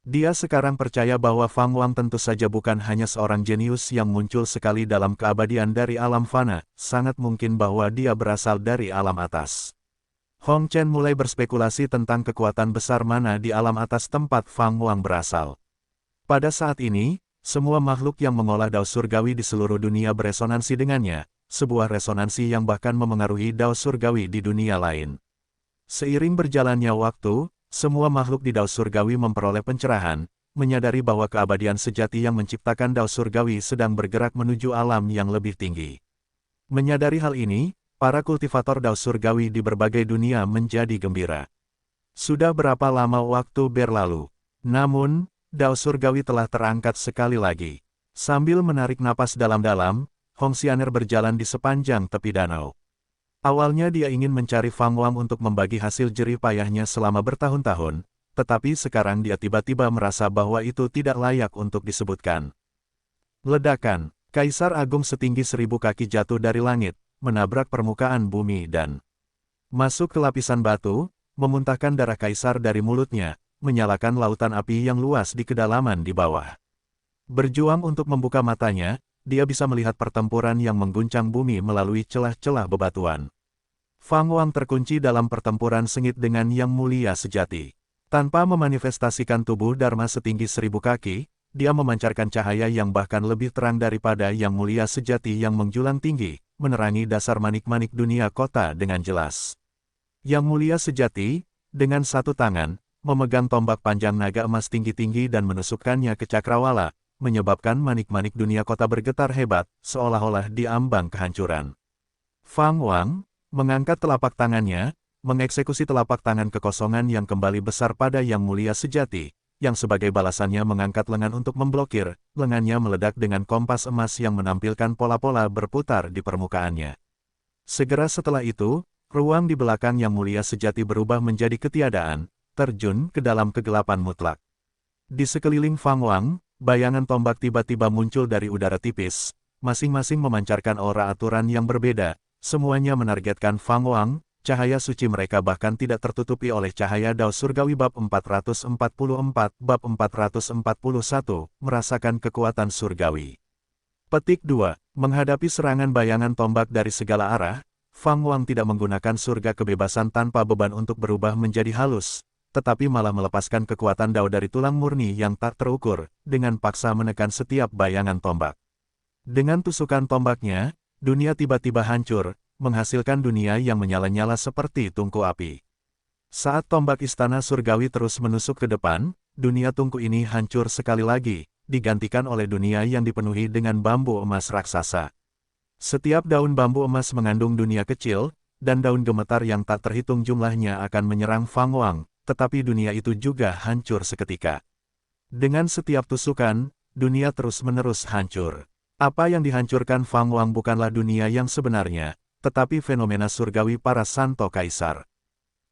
Dia sekarang percaya bahwa Fang Wang tentu saja bukan hanya seorang jenius yang muncul sekali dalam keabadian dari alam fana, sangat mungkin bahwa dia berasal dari alam atas. Hong Chen mulai berspekulasi tentang kekuatan besar mana di alam atas tempat Fang Wang berasal. Pada saat ini, semua makhluk yang mengolah Dao Surgawi di seluruh dunia beresonansi dengannya, sebuah resonansi yang bahkan memengaruhi Dao Surgawi di dunia lain. Seiring berjalannya waktu, semua makhluk di Dao Surgawi memperoleh pencerahan, menyadari bahwa keabadian sejati yang menciptakan Dao Surgawi sedang bergerak menuju alam yang lebih tinggi. Menyadari hal ini, para kultivator Dao Surgawi di berbagai dunia menjadi gembira. Sudah berapa lama waktu berlalu? Namun, Dao Surgawi telah terangkat sekali lagi. Sambil menarik napas dalam-dalam, Hong Xianer berjalan di sepanjang tepi danau. Awalnya dia ingin mencari Fang Wang untuk membagi hasil jerih payahnya selama bertahun-tahun, tetapi sekarang dia tiba-tiba merasa bahwa itu tidak layak untuk disebutkan. Ledakan, Kaisar Agung setinggi 1000 kaki jatuh dari langit, menabrak permukaan bumi dan masuk ke lapisan batu, memuntahkan darah Kaisar dari mulutnya, menyalakan lautan api yang luas di kedalaman di bawah. Berjuang untuk membuka matanya, dia bisa melihat pertempuran yang mengguncang bumi melalui celah-celah bebatuan. Fang Wang terkunci dalam pertempuran sengit dengan Yang Mulia Sejati. Tanpa memanifestasikan tubuh Dharma setinggi 1000 kaki, dia memancarkan cahaya yang bahkan lebih terang daripada Yang Mulia Sejati yang menjulang tinggi, menerangi dasar manik-manik dunia kota dengan jelas. Yang Mulia Sejati, dengan satu tangan, memegang tombak panjang naga emas tinggi-tinggi dan menusukkannya ke cakrawala, menyebabkan manik-manik dunia kota bergetar hebat, seolah-olah diambang kehancuran. Fang Wang mengangkat telapak tangannya, mengeksekusi telapak tangan kekosongan yang kembali besar pada Yang Mulia Sejati, yang sebagai balasannya mengangkat lengan untuk memblokir, lengannya meledak dengan kompas emas yang menampilkan pola-pola berputar di permukaannya. Segera setelah itu, ruang di belakang Yang Mulia Sejati berubah menjadi ketiadaan, terjun ke dalam kegelapan mutlak. Di sekeliling Fang Wang, bayangan tombak tiba-tiba muncul dari udara tipis, masing-masing memancarkan aura aturan yang berbeda, semuanya menargetkan Fang Wang, cahaya suci mereka bahkan tidak tertutupi oleh cahaya Dao Surgawi bab 444, bab 441, merasakan kekuatan surgawi. Petik 2. Menghadapi serangan bayangan tombak dari segala arah, Fang Wang tidak menggunakan surga kebebasan tanpa beban untuk berubah menjadi halus, tetapi malah melepaskan kekuatan Dao dari tulang murni yang tak terukur, dengan paksa menekan setiap bayangan tombak. Dengan tusukan tombaknya, dunia tiba-tiba hancur, menghasilkan dunia yang menyala-nyala seperti tungku api. Saat tombak istana surgawi terus menusuk ke depan, dunia tungku ini hancur sekali lagi, digantikan oleh dunia yang dipenuhi dengan bambu emas raksasa. Setiap daun bambu emas mengandung dunia kecil, dan daun gemetar yang tak terhitung jumlahnya akan menyerang Fang Wang, tetapi dunia itu juga hancur seketika. Dengan setiap tusukan, dunia terus-menerus hancur. Apa yang dihancurkan Fang Wang bukanlah dunia yang sebenarnya, tetapi fenomena surgawi para Santo Kaisar.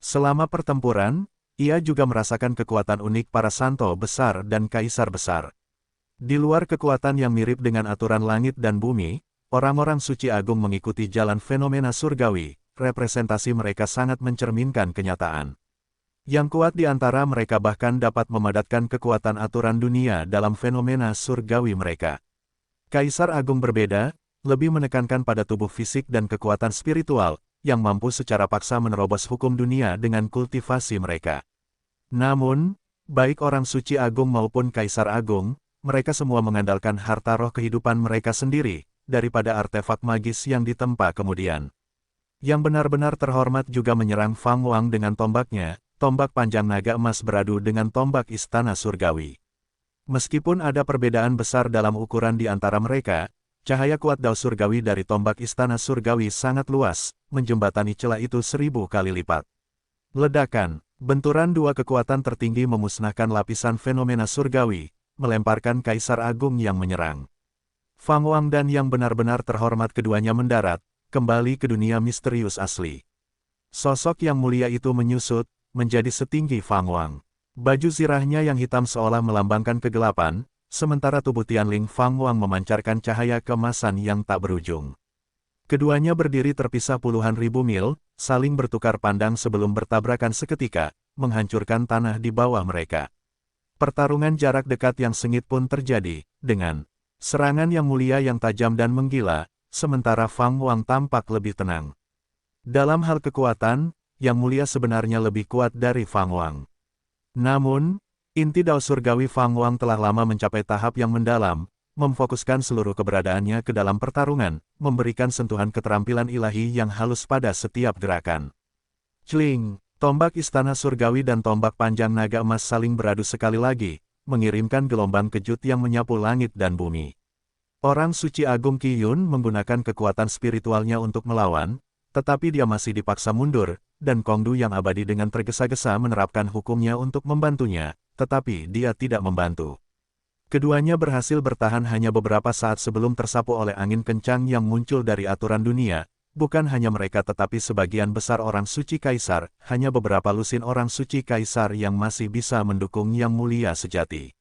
Selama pertempuran, ia juga merasakan kekuatan unik para Santo besar dan Kaisar besar. Di luar kekuatan yang mirip dengan aturan langit dan bumi, orang-orang suci agung mengikuti jalan fenomena surgawi, representasi mereka sangat mencerminkan kenyataan. Yang kuat di antara mereka bahkan dapat memadatkan kekuatan aturan dunia dalam fenomena surgawi mereka. Kaisar Agung berbeda, lebih menekankan pada tubuh fisik dan kekuatan spiritual, yang mampu secara paksa menerobos hukum dunia dengan kultivasi mereka. Namun, baik orang suci agung maupun kaisar agung, mereka semua mengandalkan harta roh kehidupan mereka sendiri, daripada artefak magis yang ditempa kemudian. Yang benar-benar terhormat juga menyerang Fang Wang dengan tombaknya, tombak panjang naga emas beradu dengan tombak istana surgawi. Meskipun ada perbedaan besar dalam ukuran di antara mereka, cahaya kuat dao surgawi dari tombak istana surgawi sangat luas, menjembatani celah itu 1000 kali lipat. Ledakan, benturan dua kekuatan tertinggi memusnahkan lapisan fenomena surgawi, melemparkan kaisar agung yang menyerang. Fang Wang dan yang benar-benar terhormat keduanya mendarat, kembali ke dunia misterius asli. Sosok yang mulia itu menyusut, menjadi setinggi Fang Wang. Baju zirahnya yang hitam seolah melambangkan kegelapan, sementara tubuh Tianling Fang Wang memancarkan cahaya keemasan yang tak berujung. Keduanya berdiri terpisah puluhan ribu mil, saling bertukar pandang sebelum bertabrakan seketika, menghancurkan tanah di bawah mereka. Pertarungan jarak dekat yang sengit pun terjadi, dengan serangan yang mulia yang tajam dan menggila, sementara Fang Wang tampak lebih tenang. Dalam hal kekuatan, yang mulia sebenarnya lebih kuat dari Fang Wang. Namun, inti dao surgawi Fang Wang telah lama mencapai tahap yang mendalam, memfokuskan seluruh keberadaannya ke dalam pertarungan, memberikan sentuhan keterampilan ilahi yang halus pada setiap gerakan. Cling, tombak istana surgawi dan tombak panjang naga emas saling beradu sekali lagi, mengirimkan gelombang kejut yang menyapu langit dan bumi. Orang suci agung Qi Yun menggunakan kekuatan spiritualnya untuk melawan, tetapi dia masih dipaksa mundur, dan Kongdu yang abadi dengan tergesa-gesa menerapkan hukumnya untuk membantunya, tetapi dia tidak membantu. Keduanya berhasil bertahan hanya beberapa saat sebelum tersapu oleh angin kencang yang muncul dari aturan dunia, bukan hanya mereka tetapi sebagian besar orang suci kaisar, hanya beberapa lusin orang suci kaisar yang masih bisa mendukung yang mulia sejati.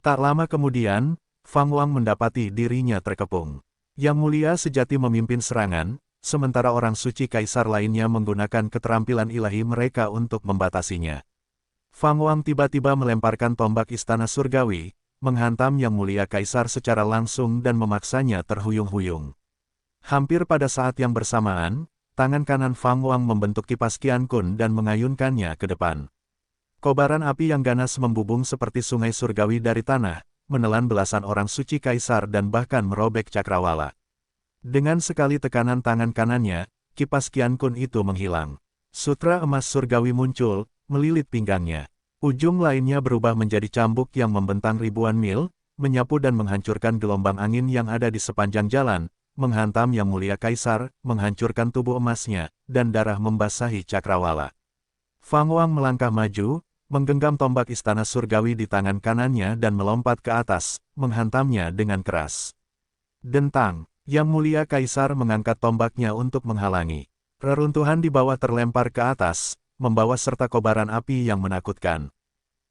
Tak lama kemudian, Fang Wang mendapati dirinya terkepung. Yang mulia sejati memimpin serangan, sementara orang suci kaisar lainnya menggunakan keterampilan ilahi mereka untuk membatasinya. Fang Wang tiba-tiba melemparkan tombak istana surgawi, menghantam yang mulia kaisar secara langsung dan memaksanya terhuyung-huyung. Hampir pada saat yang bersamaan, tangan kanan Fang Wang membentuk kipas Qian Kun dan mengayunkannya ke depan. Kobaran api yang ganas membubung seperti sungai surgawi dari tanah, menelan belasan orang suci kaisar dan bahkan merobek cakrawala. Dengan sekali tekanan tangan kanannya, kipas Qian Kun itu menghilang. Sutra emas surgawi muncul, melilit pinggangnya. Ujung lainnya berubah menjadi cambuk yang membentang ribuan mil, menyapu dan menghancurkan gelombang angin yang ada di sepanjang jalan, menghantam yang mulia kaisar, menghancurkan tubuh emasnya, dan darah membasahi cakrawala. Fang Wang melangkah maju, menggenggam tombak istana surgawi di tangan kanannya dan melompat ke atas, menghantamnya dengan keras. Dentang! Yang mulia kaisar mengangkat tombaknya untuk menghalangi. Reruntuhan di bawah terlempar ke atas, membawa serta kobaran api yang menakutkan.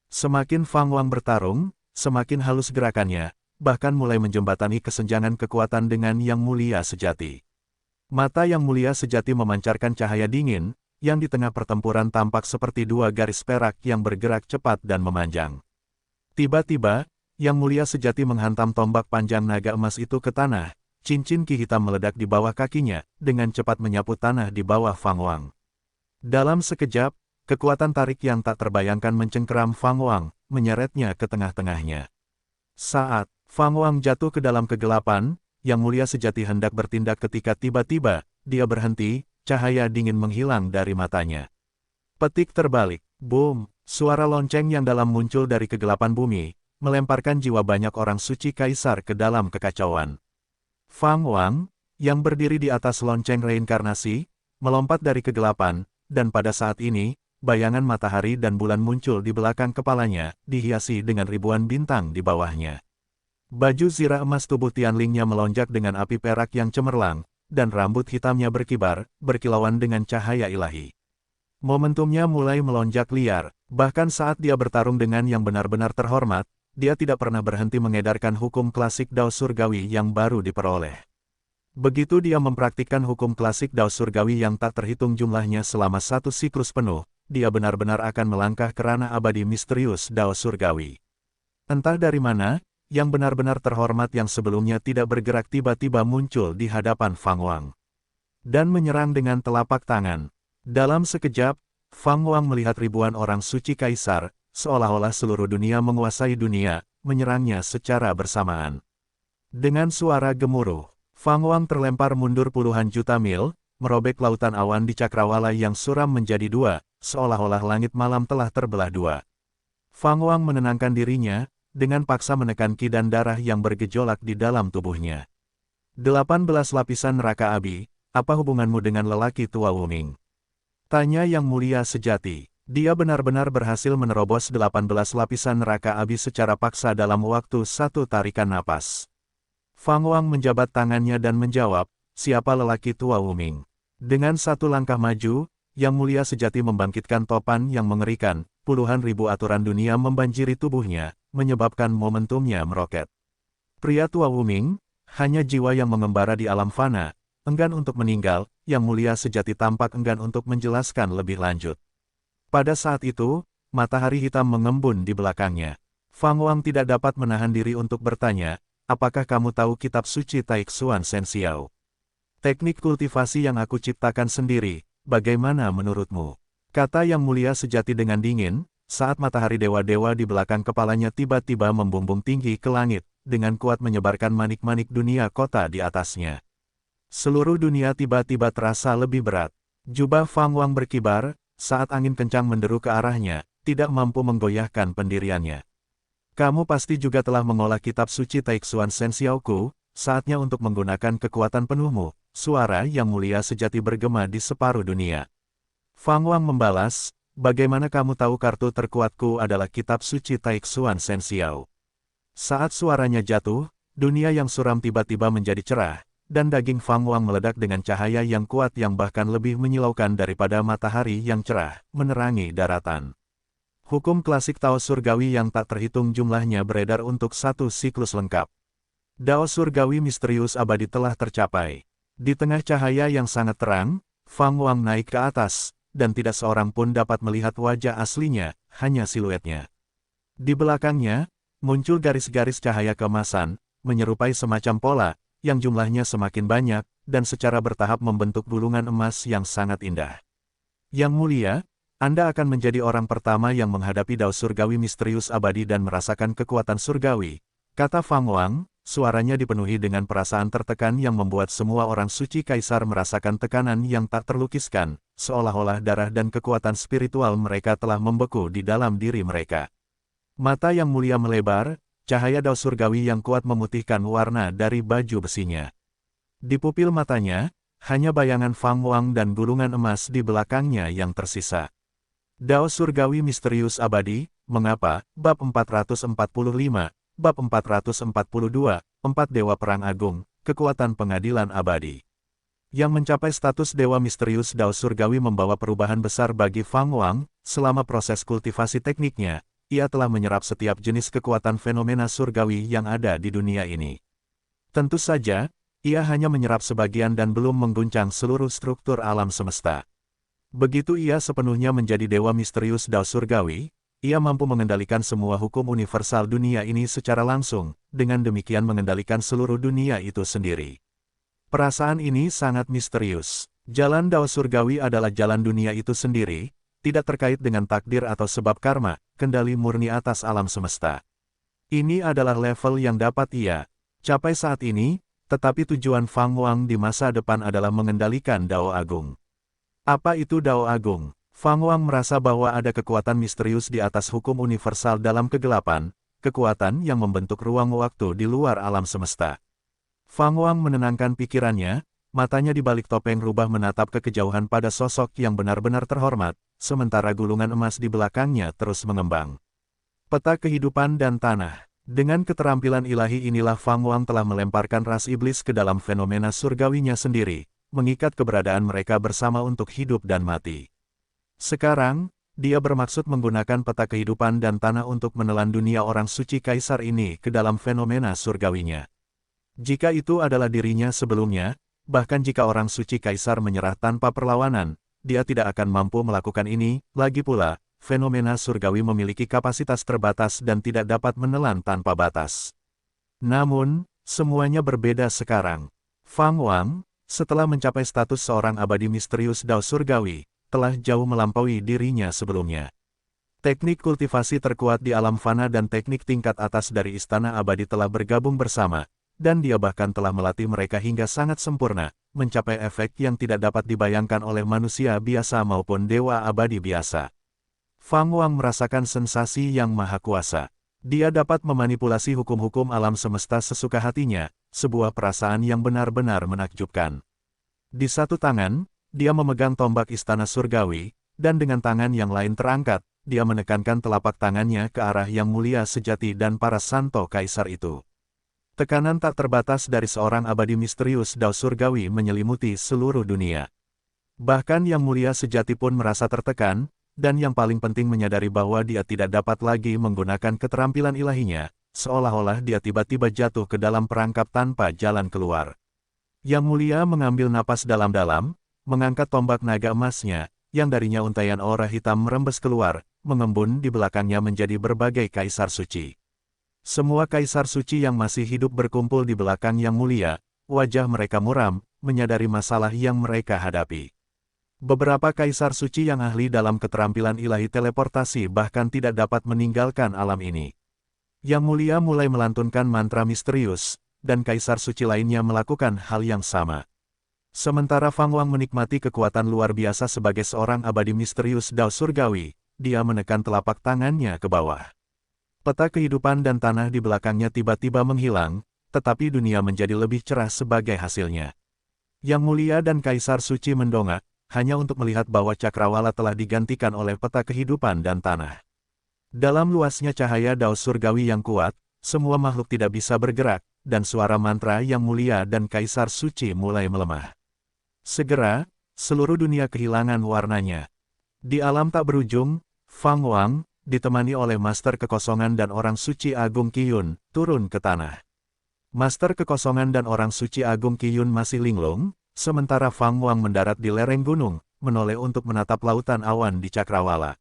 Semakin Fang Wang bertarung, semakin halus gerakannya, bahkan mulai menjembatani kesenjangan kekuatan dengan yang mulia sejati. Mata yang mulia sejati memancarkan cahaya dingin, yang di tengah pertempuran tampak seperti dua garis perak yang bergerak cepat dan memanjang. Tiba-tiba, yang mulia sejati menghantam tombak panjang naga emas itu ke tanah. Cincin Qi hitam meledak di bawah kakinya, dengan cepat menyapu tanah di bawah Fang Wang. Dalam sekejap, kekuatan tarik yang tak terbayangkan mencengkeram Fang Wang, menyeretnya ke tengah-tengahnya. Saat Fang Wang jatuh ke dalam kegelapan, yang mulia sejati hendak bertindak ketika tiba-tiba, dia berhenti, cahaya dingin menghilang dari matanya. Petik terbalik, boom, suara lonceng yang dalam muncul dari kegelapan bumi, melemparkan jiwa banyak orang suci kaisar ke dalam kekacauan. Fang Wang, yang berdiri di atas lonceng reinkarnasi, melompat dari kegelapan, dan pada saat ini, bayangan matahari dan bulan muncul di belakang kepalanya, dihiasi dengan ribuan bintang di bawahnya. Baju zirah emas tubuh Tianlingnya melonjak dengan api perak yang cemerlang, dan rambut hitamnya berkibar, berkilauan dengan cahaya ilahi. Momentumnya mulai melonjak liar, bahkan saat dia bertarung dengan yang benar-benar terhormat, dia tidak pernah berhenti mengedarkan hukum klasik dao surgawi yang baru diperoleh. Begitu dia mempraktikkan hukum klasik dao surgawi yang tak terhitung jumlahnya selama satu siklus penuh, dia benar-benar akan melangkah ke ranah abadi misterius Dao Surgawi. Entah dari mana, yang benar-benar terhormat yang sebelumnya tidak bergerak tiba-tiba muncul di hadapan Fang Wang. Dan menyerang dengan telapak tangan. Dalam sekejap, Fang Wang melihat ribuan orang suci kaisar, seolah-olah seluruh dunia menguasai dunia, menyerangnya secara bersamaan. Dengan suara gemuruh, Fang Wang terlempar mundur puluhan juta mil, merobek lautan awan di cakrawala yang suram menjadi dua, seolah-olah langit malam telah terbelah dua. Fang Wang menenangkan dirinya, dengan paksa menekan ki dan darah yang bergejolak di dalam tubuhnya. 18 lapisan neraka abi, apa hubunganmu dengan lelaki tua Wuming? Tanya Yang Mulia Sejati. Dia benar-benar berhasil menerobos 18 lapisan neraka abi secara paksa dalam waktu satu tarikan napas. Fang Wang menjabat tangannya dan menjawab, siapa lelaki tua Wuming? Dengan satu langkah maju, Yang Mulia Sejati membangkitkan topan yang mengerikan, puluhan ribu aturan dunia membanjiri tubuhnya, menyebabkan momentumnya meroket. Pria tua Wuming, hanya jiwa yang mengembara di alam fana, enggan untuk meninggal, Yang Mulia Sejati tampak enggan untuk menjelaskan lebih lanjut. Pada saat itu, matahari hitam mengembun di belakangnya. Fang Wang tidak dapat menahan diri untuk bertanya, apakah kamu tahu kitab suci Taixuan Senxiao? Teknik kultivasi yang aku ciptakan sendiri, bagaimana menurutmu? Kata Yang Mulia Sejati dengan dingin, saat matahari dewa-dewa di belakang kepalanya tiba-tiba membumbung tinggi ke langit, dengan kuat menyebarkan manik-manik dunia kota di atasnya. Seluruh dunia tiba-tiba terasa lebih berat. Jubah Fang Wang berkibar, saat angin kencang menderu ke arahnya, tidak mampu menggoyahkan pendiriannya. Kamu pasti juga telah mengolah kitab suci Taixuan Senxiao-ku, saatnya untuk menggunakan kekuatan penuhmu, suara Yang Mulia Sejati bergema di separuh dunia. Fang Wang membalas, bagaimana kamu tahu kartu terkuatku adalah kitab suci Taixuan Senxiao? Saat suaranya jatuh, dunia yang suram tiba-tiba menjadi cerah, dan daging Fang Wang meledak dengan cahaya yang kuat yang bahkan lebih menyilaukan daripada matahari yang cerah, menerangi daratan. Hukum klasik Tao Surgawi yang tak terhitung jumlahnya beredar untuk satu siklus lengkap. Dao Surgawi misterius abadi telah tercapai. Di tengah cahaya yang sangat terang, Fang Wang naik ke atas, dan tidak seorang pun dapat melihat wajah aslinya, hanya siluetnya. Di belakangnya, muncul garis-garis cahaya keemasan, menyerupai semacam pola, yang jumlahnya semakin banyak, dan secara bertahap membentuk gulungan emas yang sangat indah. Yang Mulia, Anda akan menjadi orang pertama yang menghadapi Dao Surgawi misterius abadi dan merasakan kekuatan surgawi, kata Fang Wang, suaranya dipenuhi dengan perasaan tertekan yang membuat semua orang suci kaisar merasakan tekanan yang tak terlukiskan, seolah-olah darah dan kekuatan spiritual mereka telah membeku di dalam diri mereka. Mata Yang Mulia melebar, cahaya Dao Surgawi yang kuat memutihkan warna dari baju besinya. Di pupil matanya, hanya bayangan Fang Wang dan gulungan emas di belakangnya yang tersisa. Dao Surgawi misterius abadi, mengapa? Bab 445, Bab 442, Empat Dewa Perang Agung, Kekuatan Pengadilan Abadi. Yang mencapai status Dewa Misterius Dao Surgawi membawa perubahan besar bagi Fang Wang, selama proses kultivasi tekniknya, ia telah menyerap setiap jenis kekuatan fenomena surgawi yang ada di dunia ini. Tentu saja, ia hanya menyerap sebagian dan belum mengguncang seluruh struktur alam semesta. Begitu ia sepenuhnya menjadi Dewa Misterius Dao Surgawi, ia mampu mengendalikan semua hukum universal dunia ini secara langsung, dengan demikian mengendalikan seluruh dunia itu sendiri. Perasaan ini sangat misterius. Jalan Dao Surgawi adalah jalan dunia itu sendiri, tidak terkait dengan takdir atau sebab karma, kendali murni atas alam semesta. Ini adalah level yang dapat ia capai saat ini, tetapi tujuan Fang Wang di masa depan adalah mengendalikan Dao Agung. Apa itu Dao Agung? Fang Wang merasa bahwa ada kekuatan misterius di atas hukum universal dalam kegelapan, kekuatan yang membentuk ruang waktu di luar alam semesta. Fang Wang menenangkan pikirannya, matanya di balik topeng rubah menatap ke kejauhan pada sosok yang benar-benar terhormat, sementara gulungan emas di belakangnya terus mengembang. Peta kehidupan dan tanah. Dengan keterampilan ilahi inilah Fang Wang telah melemparkan ras iblis ke dalam fenomena surgawinya sendiri, mengikat keberadaan mereka bersama untuk hidup dan mati. Sekarang, dia bermaksud menggunakan peta kehidupan dan tanah untuk menelan dunia orang suci kaisar ini ke dalam fenomena surgawinya. Jika itu adalah dirinya sebelumnya, bahkan jika orang suci kaisar menyerah tanpa perlawanan, dia tidak akan mampu melakukan ini. Lagi pula, fenomena surgawi memiliki kapasitas terbatas dan tidak dapat menelan tanpa batas. Namun, semuanya berbeda sekarang. Fang Wang, setelah mencapai status seorang abadi misterius Dao surgawi, telah jauh melampaui dirinya sebelumnya. Teknik kultivasi terkuat di alam fana dan teknik tingkat atas dari Istana Abadi telah bergabung bersama, dan dia bahkan telah melatih mereka hingga sangat sempurna, mencapai efek yang tidak dapat dibayangkan oleh manusia biasa maupun dewa abadi biasa. Fang Wang merasakan sensasi yang maha kuasa. Dia dapat memanipulasi hukum-hukum alam semesta sesuka hatinya, sebuah perasaan yang benar-benar menakjubkan. Di satu tangan, dia memegang tombak istana surgawi, dan dengan tangan yang lain terangkat, dia menekankan telapak tangannya ke arah yang mulia sejati dan para santo kaisar itu. Tekanan tak terbatas dari seorang abadi misterius Dao surgawi menyelimuti seluruh dunia. Bahkan yang mulia sejati pun merasa tertekan, dan yang paling penting menyadari bahwa dia tidak dapat lagi menggunakan keterampilan ilahinya, seolah-olah dia tiba-tiba jatuh ke dalam perangkap tanpa jalan keluar. Yang mulia mengambil napas dalam-dalam, mengangkat tombak naga emasnya, yang darinya untaian aura hitam merembes keluar, mengembun di belakangnya menjadi berbagai kaisar suci. Semua kaisar suci yang masih hidup berkumpul di belakang yang mulia, wajah mereka muram, menyadari masalah yang mereka hadapi. Beberapa kaisar suci yang ahli dalam keterampilan ilahi teleportasi bahkan tidak dapat meninggalkan alam ini. Yang mulia mulai melantunkan mantra misterius, dan kaisar suci lainnya melakukan hal yang sama. Sementara Fang Wang menikmati kekuatan luar biasa sebagai seorang abadi misterius Dao surgawi, dia menekan telapak tangannya ke bawah. Peta kehidupan dan tanah di belakangnya tiba-tiba menghilang, tetapi dunia menjadi lebih cerah sebagai hasilnya. Yang mulia dan kaisar suci mendongak, hanya untuk melihat bahwa cakrawala telah digantikan oleh peta kehidupan dan tanah. Dalam luasnya cahaya Dao surgawi yang kuat, semua makhluk tidak bisa bergerak, dan suara mantra yang mulia dan kaisar suci mulai melemah. Segera, seluruh dunia kehilangan warnanya. Di alam tak berujung, Fang Wang, ditemani oleh Master Kekosongan dan Orang Suci Agung Qiyun, turun ke tanah. Master Kekosongan dan Orang Suci Agung Qiyun masih linglung, sementara Fang Wang mendarat di lereng gunung, menoleh untuk menatap lautan awan di cakrawala.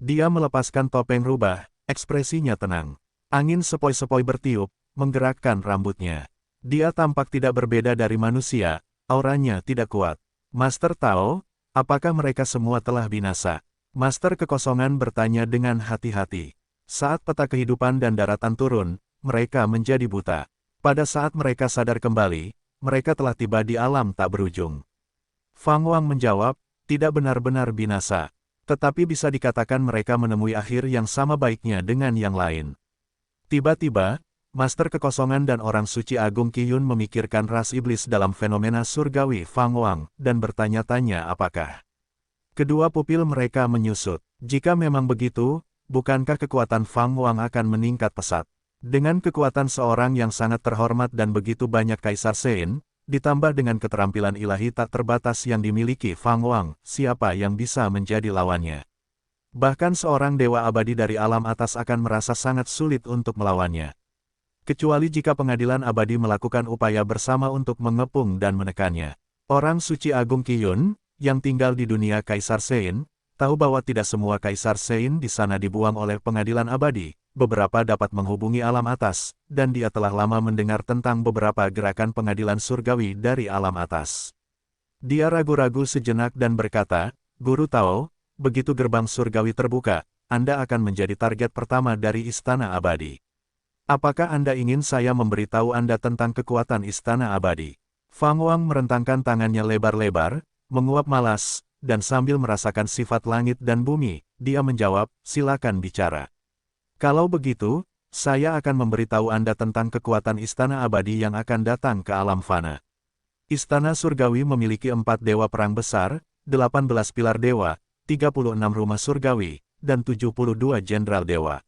Dia melepaskan topeng rubah, ekspresinya tenang. Angin sepoi-sepoi bertiup, menggerakkan rambutnya. Dia tampak tidak berbeda dari manusia, auranya tidak kuat. Master Tao, apakah mereka semua telah binasa? Master Kekosongan bertanya dengan hati-hati. Saat peta kehidupan dan daratan turun, mereka menjadi buta. Pada saat mereka sadar kembali, mereka telah tiba di alam tak berujung. Fang Wang menjawab, tidak benar-benar binasa. Tetapi bisa dikatakan mereka menemui akhir yang sama baiknya dengan yang lain. Tiba-tiba, Master Kekosongan dan Orang Suci Agung Qiyun memikirkan ras iblis dalam fenomena surgawi Fang Wang, dan bertanya-tanya apakah kedua pupil mereka menyusut. Jika memang begitu, bukankah kekuatan Fang Wang akan meningkat pesat? Dengan kekuatan seorang yang sangat terhormat dan begitu banyak Kaisar Sein, ditambah dengan keterampilan ilahi tak terbatas yang dimiliki Fang Wang, siapa yang bisa menjadi lawannya? Bahkan seorang dewa abadi dari alam atas akan merasa sangat sulit untuk melawannya. Kecuali jika pengadilan abadi melakukan upaya bersama untuk mengepung dan menekannya. Orang Suci Agung Qiyun, yang tinggal di dunia Kaisar Sein, tahu bahwa tidak semua Kaisar Sein di sana dibuang oleh pengadilan abadi, beberapa dapat menghubungi alam atas, dan dia telah lama mendengar tentang beberapa gerakan pengadilan surgawi dari alam atas. Dia ragu-ragu sejenak dan berkata, Guru Tao, begitu gerbang surgawi terbuka, Anda akan menjadi target pertama dari Istana Abadi. Apakah Anda ingin saya memberitahu Anda tentang kekuatan Istana Abadi? Fang Wang merentangkan tangannya lebar-lebar, menguap malas, dan sambil merasakan sifat langit dan bumi, dia menjawab, silakan bicara. Kalau begitu, saya akan memberitahu Anda tentang kekuatan Istana Abadi yang akan datang ke alam fana. Istana Surgawi memiliki 4 dewa perang besar, 18 pilar dewa, 36 rumah surgawi, dan 72 jenderal dewa.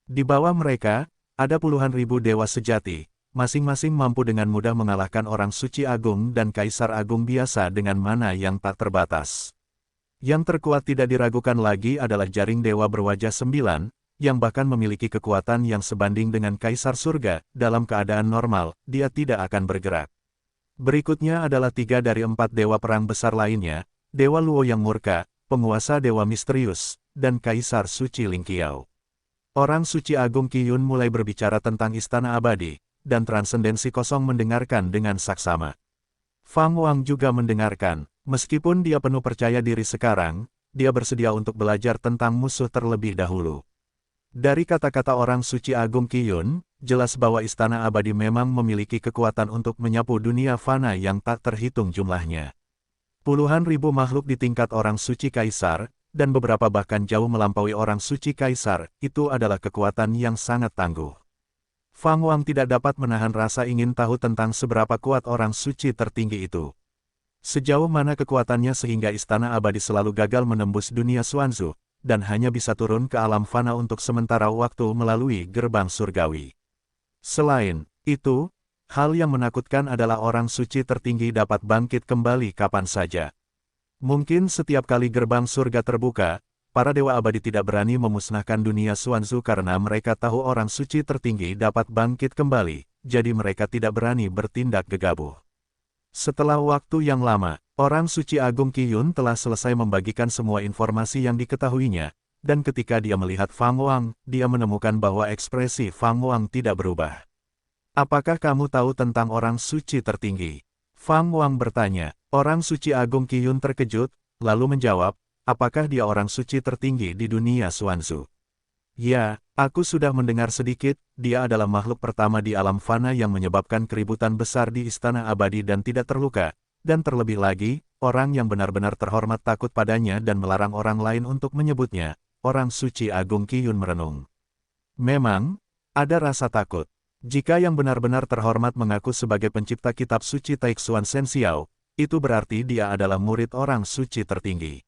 Di bawah mereka, ada puluhan ribu dewa sejati, masing-masing mampu dengan mudah mengalahkan Orang Suci Agung dan Kaisar Agung biasa dengan mana yang tak terbatas. Yang terkuat tidak diragukan lagi adalah jaring dewa berwajah 9, yang bahkan memiliki kekuatan yang sebanding dengan Kaisar Surga. Dalam keadaan normal, dia tidak akan bergerak. Berikutnya adalah 3 dari 4 dewa perang besar lainnya, Dewa Luo yang murka, penguasa Dewa Misterius, dan Kaisar Suci Lingqiao. Orang suci Agung Qiyun mulai berbicara tentang istana abadi, dan transendensi kosong mendengarkan dengan saksama. Fang Wang juga mendengarkan, meskipun dia penuh percaya diri sekarang, dia bersedia untuk belajar tentang musuh terlebih dahulu. Dari kata-kata orang suci Agung Qiyun, jelas bahwa istana abadi memang memiliki kekuatan untuk menyapu dunia fana yang tak terhitung jumlahnya. Puluhan ribu makhluk di tingkat orang suci kaisar, dan beberapa bahkan jauh melampaui orang suci kaisar, itu adalah kekuatan yang sangat tangguh. Fang Wang tidak dapat menahan rasa ingin tahu tentang seberapa kuat orang suci tertinggi itu. Sejauh mana kekuatannya sehingga istana abadi selalu gagal menembus dunia Xuanzu, dan hanya bisa turun ke alam fana untuk sementara waktu melalui gerbang surgawi. Selain itu, hal yang menakutkan adalah orang suci tertinggi dapat bangkit kembali kapan saja. Mungkin setiap kali gerbang surga terbuka, para dewa abadi tidak berani memusnahkan dunia Xuanzu karena mereka tahu orang suci tertinggi dapat bangkit kembali, jadi mereka tidak berani bertindak gegabah. Setelah waktu yang lama, orang suci Agung Qiyun telah selesai membagikan semua informasi yang diketahuinya, dan ketika dia melihat Fang Wang, dia menemukan bahwa ekspresi Fang Wang tidak berubah. Apakah kamu tahu tentang orang suci tertinggi? Fang Wang bertanya. Orang suci Agung Qiyun terkejut, lalu menjawab, apakah dia orang suci tertinggi di dunia Xuanzu? Ya, aku sudah mendengar sedikit, dia adalah makhluk pertama di alam fana yang menyebabkan keributan besar di istana abadi dan tidak terluka, dan terlebih lagi, orang yang benar-benar terhormat takut padanya dan melarang orang lain untuk menyebutnya. Orang suci Agung Qiyun merenung. Memang, ada rasa takut. Jika yang benar-benar terhormat mengaku sebagai pencipta kitab suci Taixuan Shenxiao, itu berarti dia adalah murid orang suci tertinggi.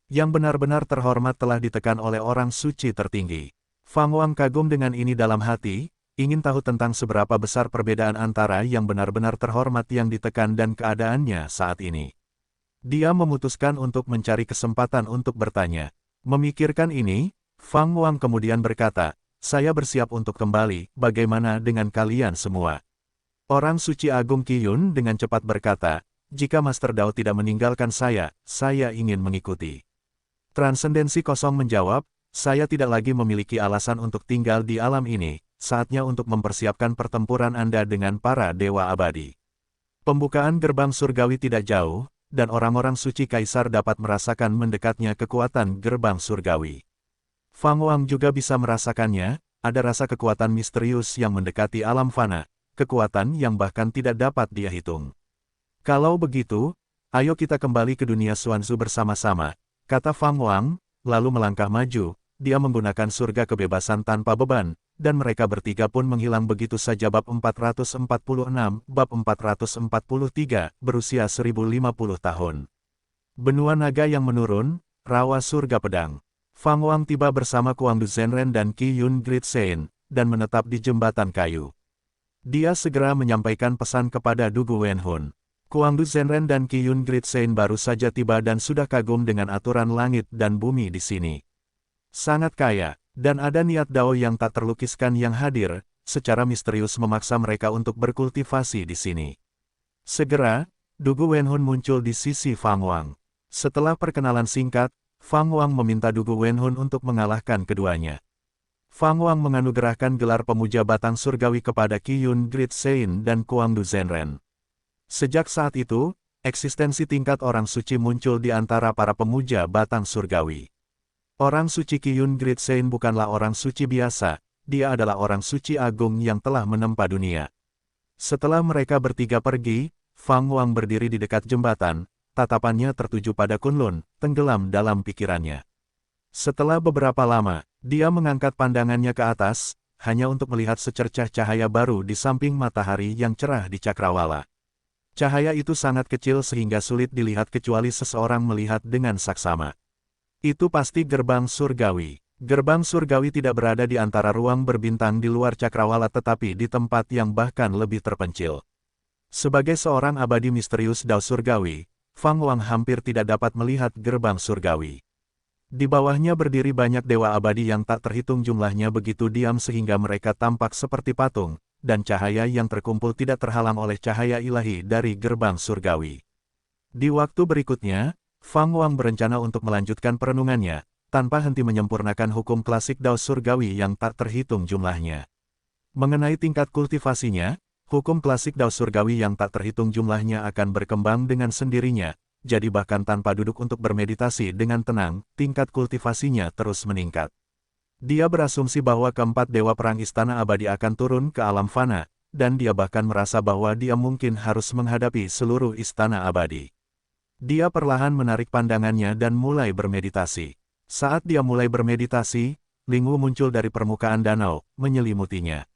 Yang benar-benar terhormat telah ditekan oleh orang suci tertinggi. Fang Wang kagum dengan ini dalam hati, ingin tahu tentang seberapa besar perbedaan antara yang benar-benar terhormat yang ditekan dan keadaannya saat ini. Dia memutuskan untuk mencari kesempatan untuk bertanya. Memikirkan ini, Fang Wang kemudian berkata, saya bersiap untuk kembali, bagaimana dengan kalian semua? Orang suci Agung Qiyun dengan cepat berkata, jika Master Dao tidak meninggalkan saya ingin mengikuti. Transendensi kosong menjawab, saya tidak lagi memiliki alasan untuk tinggal di alam ini, saatnya untuk mempersiapkan pertempuran Anda dengan para dewa abadi. Pembukaan gerbang surgawi tidak jauh, dan orang-orang suci kaisar dapat merasakan mendekatnya kekuatan gerbang surgawi. Fang Wang juga bisa merasakannya, ada rasa kekuatan misterius yang mendekati alam fana, kekuatan yang bahkan tidak dapat dia hitung. Kalau begitu, ayo kita kembali ke dunia Xuanzu bersama-sama, kata Fang Wang, lalu melangkah maju, dia menggunakan surga kebebasan tanpa beban, dan mereka bertiga pun menghilang begitu saja. Bab 446, Bab 443, berusia 1050 tahun. Benua naga yang menurun, rawa surga pedang. Fang Wang tiba bersama Kuangdu Zhenren dan Qiyun Great Sein, dan menetap di jembatan kayu. Dia segera menyampaikan pesan kepada Dugu Wenhun. Kuangdu Zhenren dan Qiyun Great Sein baru saja tiba dan sudah kagum dengan aturan langit dan bumi di sini. Sangat kaya, dan ada niat Dao yang tak terlukiskan yang hadir, secara misterius memaksa mereka untuk berkultivasi di sini. Segera, Dugu Wenhun muncul di sisi Fang Wang. Setelah perkenalan singkat, Fang Wang meminta Dugu Wenhun untuk mengalahkan keduanya. Fang Wang menganugerahkan gelar pemuja batang surgawi kepada Qiyun Great Sein dan Kuangdu Zhenren. Sejak saat itu, eksistensi tingkat orang suci muncul di antara para pemuja batang surgawi. Orang suci Qiyun Great Sein bukanlah orang suci biasa, dia adalah orang suci agung yang telah menempa dunia. Setelah mereka bertiga pergi, Fang Wang berdiri di dekat jembatan, tatapannya tertuju pada Kunlun, tenggelam dalam pikirannya. Setelah beberapa lama, dia mengangkat pandangannya ke atas, hanya untuk melihat secercah cahaya baru di samping matahari yang cerah di cakrawala. Cahaya itu sangat kecil sehingga sulit dilihat kecuali seseorang melihat dengan saksama. Itu pasti gerbang surgawi. Gerbang surgawi tidak berada di antara ruang berbintang di luar cakrawala tetapi di tempat yang bahkan lebih terpencil. Sebagai seorang abadi misterius Dao surgawi, Fang Wang hampir tidak dapat melihat gerbang surgawi. Di bawahnya berdiri banyak dewa abadi yang tak terhitung jumlahnya begitu diam sehingga mereka tampak seperti patung, dan cahaya yang terkumpul tidak terhalang oleh cahaya ilahi dari gerbang surgawi. Di waktu berikutnya, Fang Wang berencana untuk melanjutkan perenungannya, tanpa henti menyempurnakan hukum klasik Dao Surgawi yang tak terhitung jumlahnya. Mengenai tingkat kultivasinya, hukum klasik Dao Surgawi yang tak terhitung jumlahnya akan berkembang dengan sendirinya, jadi bahkan tanpa duduk untuk bermeditasi dengan tenang, tingkat kultivasinya terus meningkat. Dia berasumsi bahwa keempat dewa perang Istana Abadi akan turun ke alam fana, dan dia bahkan merasa bahwa dia mungkin harus menghadapi seluruh Istana Abadi. Dia perlahan menarik pandangannya dan mulai bermeditasi. Saat dia mulai bermeditasi, Ling Wu muncul dari permukaan danau, menyelimutinya.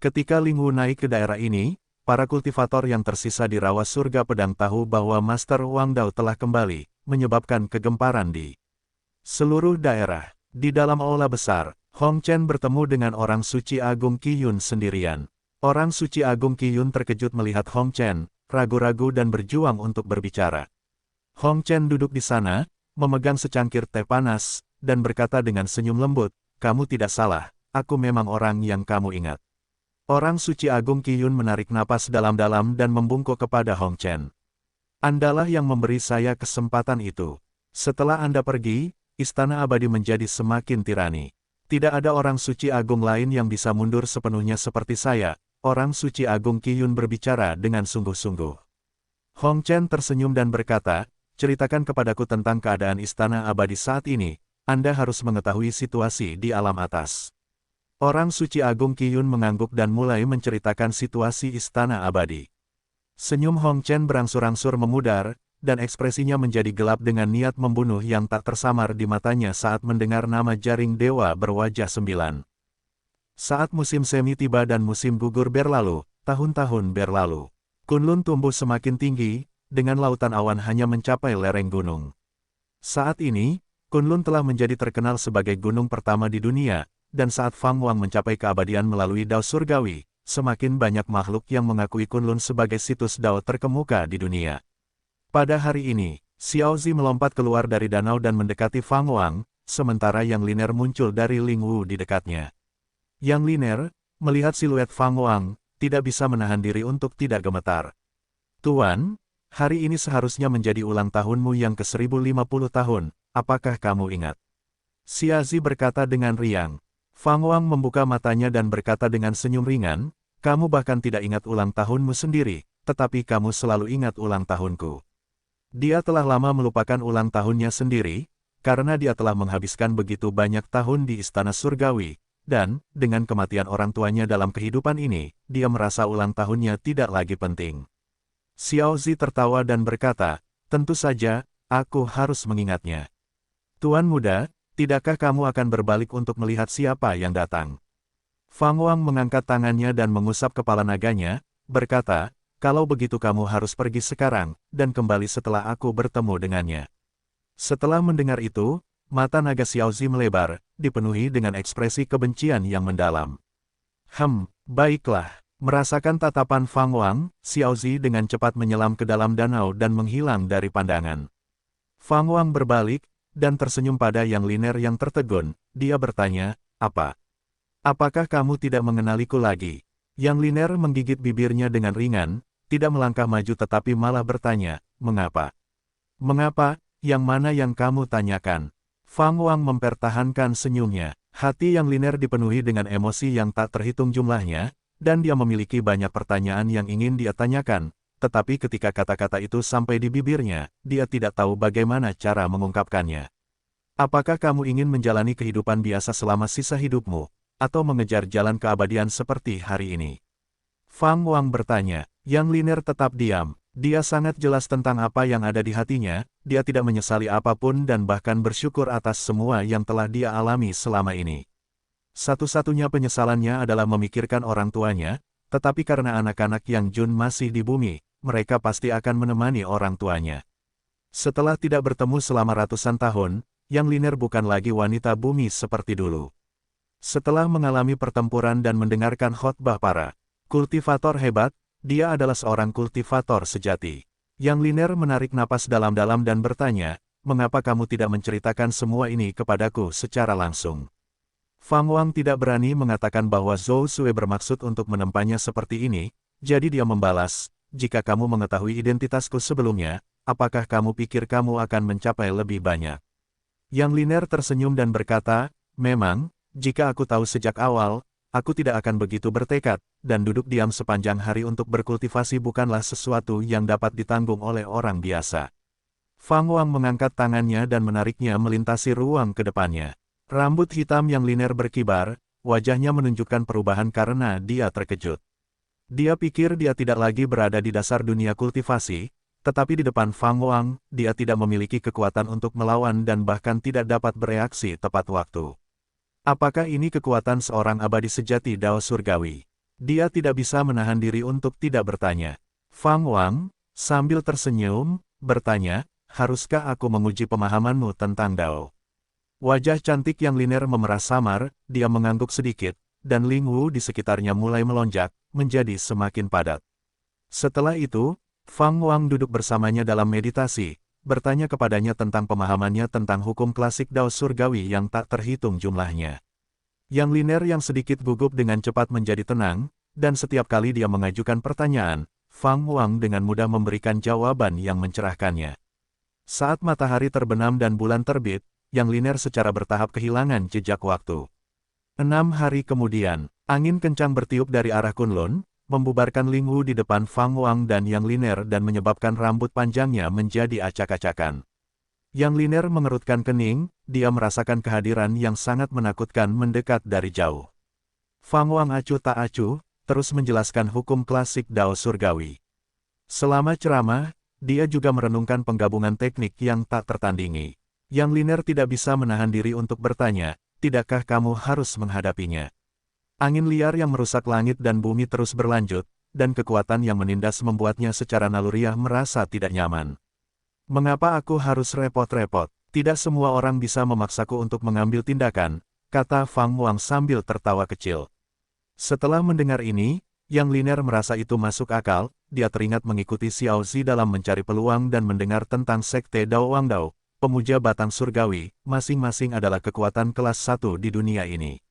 Ketika Ling Wu naik ke daerah ini, para kultivator yang tersisa di rawa surga pedang tahu bahwa Master Wang Dao telah kembali, menyebabkan kegemparan di seluruh daerah. Di dalam aula besar, Hong Chen bertemu dengan orang suci Agung Qiyun sendirian. Orang suci Agung Qiyun terkejut melihat Hong Chen, ragu-ragu dan berjuang untuk berbicara. Hong Chen duduk di sana, memegang secangkir teh panas, dan berkata dengan senyum lembut, "Kamu tidak salah, aku memang orang yang kamu ingat." Orang suci Agung Qiyun menarik napas dalam-dalam dan membungkuk kepada Hong Chen. "Andalah yang memberi saya kesempatan itu. Setelah Anda pergi, Istana Abadi menjadi semakin tirani. Tidak ada orang suci agung lain yang bisa mundur sepenuhnya seperti saya." Orang suci Agung Qiyun berbicara dengan sungguh-sungguh. Hong Chen tersenyum dan berkata, "Ceritakan kepadaku tentang keadaan Istana Abadi saat ini, Anda harus mengetahui situasi di alam atas." Orang suci Agung Qiyun mengangguk dan mulai menceritakan situasi Istana Abadi. Senyum Hong Chen berangsur-angsur memudar, dan ekspresinya menjadi gelap dengan niat membunuh yang tak tersamar di matanya saat mendengar nama jaring dewa berwajah 9. Saat musim semi tiba dan musim gugur berlalu, tahun-tahun berlalu. Kunlun tumbuh semakin tinggi, dengan lautan awan hanya mencapai lereng gunung. Saat ini, Kunlun telah menjadi terkenal sebagai gunung pertama di dunia, dan saat Fang Wang mencapai keabadian melalui Dao Surgawi, semakin banyak makhluk yang mengakui Kunlun sebagai situs Dao terkemuka di dunia. Pada hari ini, Xiao Zi melompat keluar dari danau dan mendekati Fang Wang, sementara Yang Liner muncul dari Ling Wu di dekatnya. Yang Liner, melihat siluet Fang Wang, tidak bisa menahan diri untuk tidak gemetar. "Tuan, hari ini seharusnya menjadi ulang tahunmu yang ke-1050 tahun, apakah kamu ingat?" Xiao Zi berkata dengan riang. Fang Wang membuka matanya dan berkata dengan senyum ringan, "Kamu bahkan tidak ingat ulang tahunmu sendiri, tetapi kamu selalu ingat ulang tahunku." Dia telah lama melupakan ulang tahunnya sendiri, karena dia telah menghabiskan begitu banyak tahun di Istana Surgawi, dan, dengan kematian orang tuanya dalam kehidupan ini, dia merasa ulang tahunnya tidak lagi penting. Xiao Zi tertawa dan berkata, "Tentu saja, aku harus mengingatnya." "Tuan muda, tidakkah kamu akan berbalik untuk melihat siapa yang datang?" Fang Wang mengangkat tangannya dan mengusap kepala naganya, berkata, "Kalau begitu kamu harus pergi sekarang, dan kembali setelah aku bertemu dengannya." Setelah mendengar itu, mata naga Xiao Zi melebar, dipenuhi dengan ekspresi kebencian yang mendalam. Baiklah." Merasakan tatapan Fang Wang, Xiao Zi dengan cepat menyelam ke dalam danau dan menghilang dari pandangan. Fang Wang berbalik, dan tersenyum pada Yang Liner yang tertegun. Dia bertanya, "Apa? Apakah kamu tidak mengenaliku lagi?" Yang Liner menggigit bibirnya dengan ringan, tidak melangkah maju tetapi malah bertanya, "Mengapa? Mengapa, yang mana yang kamu tanyakan?" Fang Wang mempertahankan senyumnya. Hati Yang Liner dipenuhi dengan emosi yang tak terhitung jumlahnya, dan dia memiliki banyak pertanyaan yang ingin dia tanyakan, tetapi ketika kata-kata itu sampai di bibirnya, dia tidak tahu bagaimana cara mengungkapkannya. "Apakah kamu ingin menjalani kehidupan biasa selama sisa hidupmu, atau mengejar jalan keabadian seperti hari ini?" Fang Wang bertanya. Yang Liner tetap diam. Dia sangat jelas tentang apa yang ada di hatinya, dia tidak menyesali apapun dan bahkan bersyukur atas semua yang telah dia alami selama ini. Satu-satunya penyesalannya adalah memikirkan orang tuanya, tetapi karena anak-anak yang Jun masih di bumi, mereka pasti akan menemani orang tuanya. Setelah tidak bertemu selama ratusan tahun, Yang Liner bukan lagi wanita bumi seperti dulu. Setelah mengalami pertempuran dan mendengarkan khotbah para kultivator hebat, dia adalah seorang kultivator sejati. Yang Liner menarik napas dalam-dalam dan bertanya, "Mengapa kamu tidak menceritakan semua ini kepadaku secara langsung?" Fang Wang tidak berani mengatakan bahwa Zhou Sui bermaksud untuk menempanya seperti ini, jadi dia membalas, jika kamu mengetahui identitasku sebelumnya, apakah kamu pikir kamu akan mencapai lebih banyak? Yang Liner tersenyum dan berkata, memang, jika aku tahu sejak awal, aku tidak akan begitu bertekad, dan duduk diam sepanjang hari untuk berkultivasi bukanlah sesuatu yang dapat ditanggung oleh orang biasa. Fang Wang mengangkat tangannya dan menariknya melintasi ruang ke depannya. Rambut hitam yang Liner berkibar, wajahnya menunjukkan perubahan karena dia terkejut. Dia pikir dia tidak lagi berada di dasar dunia kultivasi, tetapi di depan Fang Wang, dia tidak memiliki kekuatan untuk melawan dan bahkan tidak dapat bereaksi tepat waktu. Apakah ini kekuatan seorang abadi sejati Dao Surgawi? Dia tidak bisa menahan diri untuk tidak bertanya. Fang Wang, sambil tersenyum, bertanya, haruskah aku menguji pemahamanmu tentang Dao? Wajah cantik yang Liner memerah samar, dia mengangguk sedikit, dan Ling Wu di sekitarnya mulai melonjak, menjadi semakin padat. Setelah itu, Fang Wang duduk bersamanya dalam meditasi, bertanya kepadanya tentang pemahamannya tentang hukum klasik Dao Surgawi yang tak terhitung jumlahnya. Yang Liner yang sedikit gugup dengan cepat menjadi tenang, dan setiap kali dia mengajukan pertanyaan, Fang Wang dengan mudah memberikan jawaban yang mencerahkannya. Saat matahari terbenam dan bulan terbit, Yang Liner secara bertahap kehilangan jejak waktu. 6 hari kemudian, angin kencang bertiup dari arah Kunlun, membubarkan Ling Wu di depan Fang Wang dan Yang Liner dan menyebabkan rambut panjangnya menjadi acak-acakan. Yang Liner mengerutkan kening, dia merasakan kehadiran yang sangat menakutkan mendekat dari jauh. Fang Wang acuh tak acuh, terus menjelaskan hukum klasik Dao Surgawi. Selama ceramah, dia juga merenungkan penggabungan teknik yang tak tertandingi. Yang Liner tidak bisa menahan diri untuk bertanya, tidakkah kamu harus menghadapinya? Angin liar yang merusak langit dan bumi terus berlanjut, dan kekuatan yang menindas membuatnya secara naluriah merasa tidak nyaman. Mengapa aku harus repot-repot? Tidak semua orang bisa memaksaku untuk mengambil tindakan, kata Fang Wang sambil tertawa kecil. Setelah mendengar ini, Yang Liner merasa itu masuk akal, dia teringat mengikuti Xiao Zi dalam mencari peluang dan mendengar tentang Sekte Dao Wang Dao, pemuja batang surgawi, masing-masing adalah kekuatan kelas 1 di dunia ini.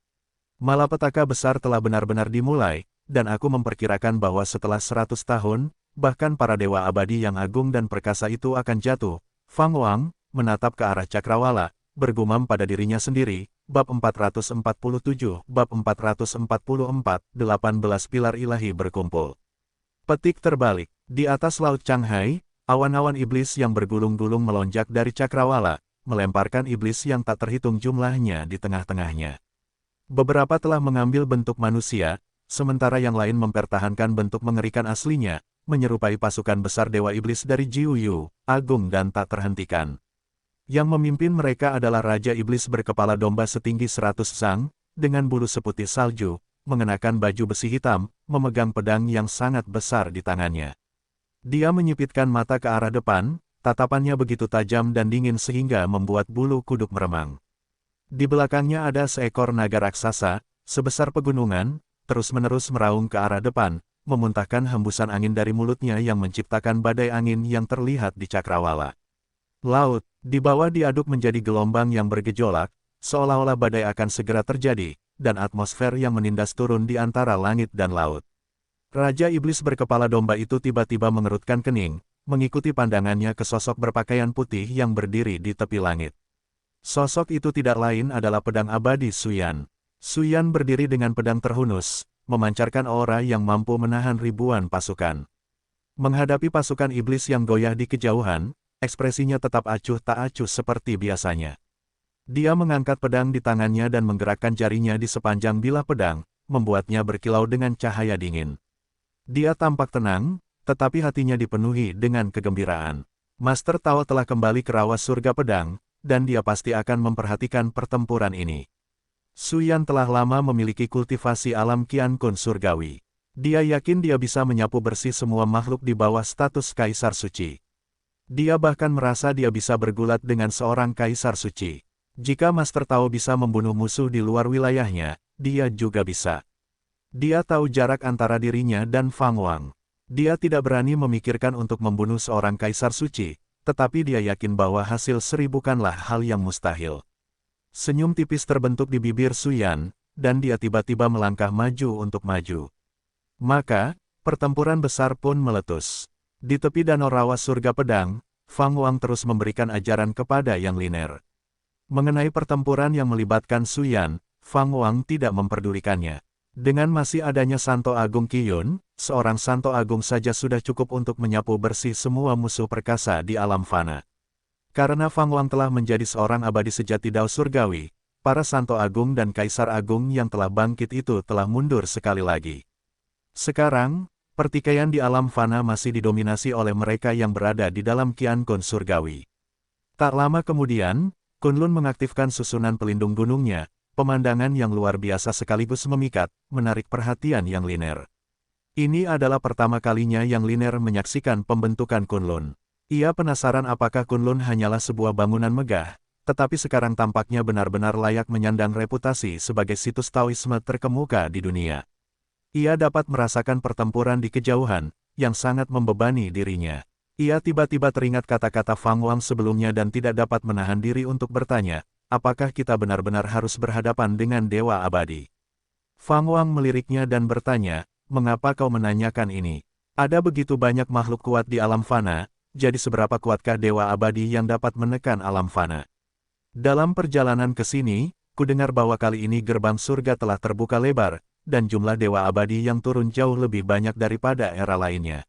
Malapetaka besar telah benar-benar dimulai, dan aku memperkirakan bahwa setelah 100 tahun, bahkan para dewa abadi yang agung dan perkasa itu akan jatuh. Fang Wang menatap ke arah Cakrawala, bergumam pada dirinya sendiri, bab 447, bab 444, 18 pilar ilahi berkumpul. Petik terbalik, di atas Laut Changhai, awan-awan iblis yang bergulung-gulung melonjak dari Cakrawala, melemparkan iblis yang tak terhitung jumlahnya di tengah-tengahnya. Beberapa telah mengambil bentuk manusia, sementara yang lain mempertahankan bentuk mengerikan aslinya, menyerupai pasukan besar dewa iblis dari Jiuyu, agung dan tak terhentikan. Yang memimpin mereka adalah Raja Iblis berkepala domba setinggi 100 sang, dengan bulu seputih salju, mengenakan baju besi hitam, memegang pedang yang sangat besar di tangannya. Dia menyipitkan mata ke arah depan, tatapannya begitu tajam dan dingin sehingga membuat bulu kuduk meremang. Di belakangnya ada seekor naga raksasa, sebesar pegunungan, terus-menerus meraung ke arah depan, memuntahkan hembusan angin dari mulutnya yang menciptakan badai angin yang terlihat di Cakrawala. Laut, di bawah diaduk menjadi gelombang yang bergejolak, seolah-olah badai akan segera terjadi, dan atmosfer yang menindas turun di antara langit dan laut. Raja Iblis berkepala domba itu tiba-tiba mengerutkan kening, mengikuti pandangannya ke sosok berpakaian putih yang berdiri di tepi langit. Sosok itu tidak lain adalah pedang abadi Suyan. Suyan berdiri dengan pedang terhunus, memancarkan aura yang mampu menahan ribuan pasukan. Menghadapi pasukan iblis yang goyah di kejauhan, ekspresinya tetap acuh tak acuh seperti biasanya. Dia mengangkat pedang di tangannya dan menggerakkan jarinya di sepanjang bilah pedang, membuatnya berkilau dengan cahaya dingin. Dia tampak tenang, tetapi hatinya dipenuhi dengan kegembiraan. Master Tao telah kembali ke rawa surga pedang, dan dia pasti akan memperhatikan pertempuran ini. Suyan telah lama memiliki kultivasi alam Qian Kun surgawi. Dia yakin dia bisa menyapu bersih semua makhluk di bawah status Kaisar Suci. Dia bahkan merasa dia bisa bergulat dengan seorang Kaisar Suci. Jika Master Tao bisa membunuh musuh di luar wilayahnya, dia juga bisa. Dia tahu jarak antara dirinya dan Fang Wang. Dia tidak berani memikirkan untuk membunuh seorang Kaisar Suci, tetapi dia yakin bahwa hasil seri bukanlah hal yang mustahil. Senyum tipis terbentuk di bibir Suyan, dan dia tiba-tiba melangkah maju untuk maju. Maka, Pertempuran besar pun meletus. Di tepi danau rawa surga pedang, Fang Wang terus memberikan ajaran kepada Yang Liner. Mengenai pertempuran yang melibatkan Su Yan, Fang Wang tidak memperdulikannya. Dengan masih adanya Santo Agung Qiyun, seorang Santo Agung saja sudah cukup untuk menyapu bersih semua musuh perkasa di alam fana. Karena Fang Wang telah menjadi seorang abadi sejati Dao Surgawi, para Santo Agung dan Kaisar Agung yang telah bangkit itu telah mundur sekali lagi. Sekarang, pertikaian di alam fana masih didominasi oleh mereka yang berada di dalam Qiankun Surgawi. Tak lama kemudian, Kunlun mengaktifkan susunan pelindung gunungnya, pemandangan yang luar biasa sekaligus memikat, menarik perhatian Yang Liner. Ini adalah pertama kalinya Yang Liner menyaksikan pembentukan Kunlun. Ia penasaran apakah Kunlun hanyalah sebuah bangunan megah, tetapi sekarang tampaknya benar-benar layak menyandang reputasi sebagai situs Taoisme terkemuka di dunia. Ia dapat merasakan pertempuran di kejauhan, yang sangat membebani dirinya. Ia tiba-tiba teringat kata-kata Fang Wang sebelumnya dan tidak dapat menahan diri untuk bertanya, apakah kita benar-benar harus berhadapan dengan Dewa Abadi? Fang Wang meliriknya dan bertanya, mengapa kau menanyakan ini? Ada begitu banyak makhluk kuat di alam fana, jadi seberapa kuatkah Dewa Abadi yang dapat menekan alam fana? Dalam perjalanan ke sini, ku dengar bahwa kali ini gerbang surga telah terbuka lebar, dan jumlah Dewa Abadi yang turun jauh lebih banyak daripada era lainnya.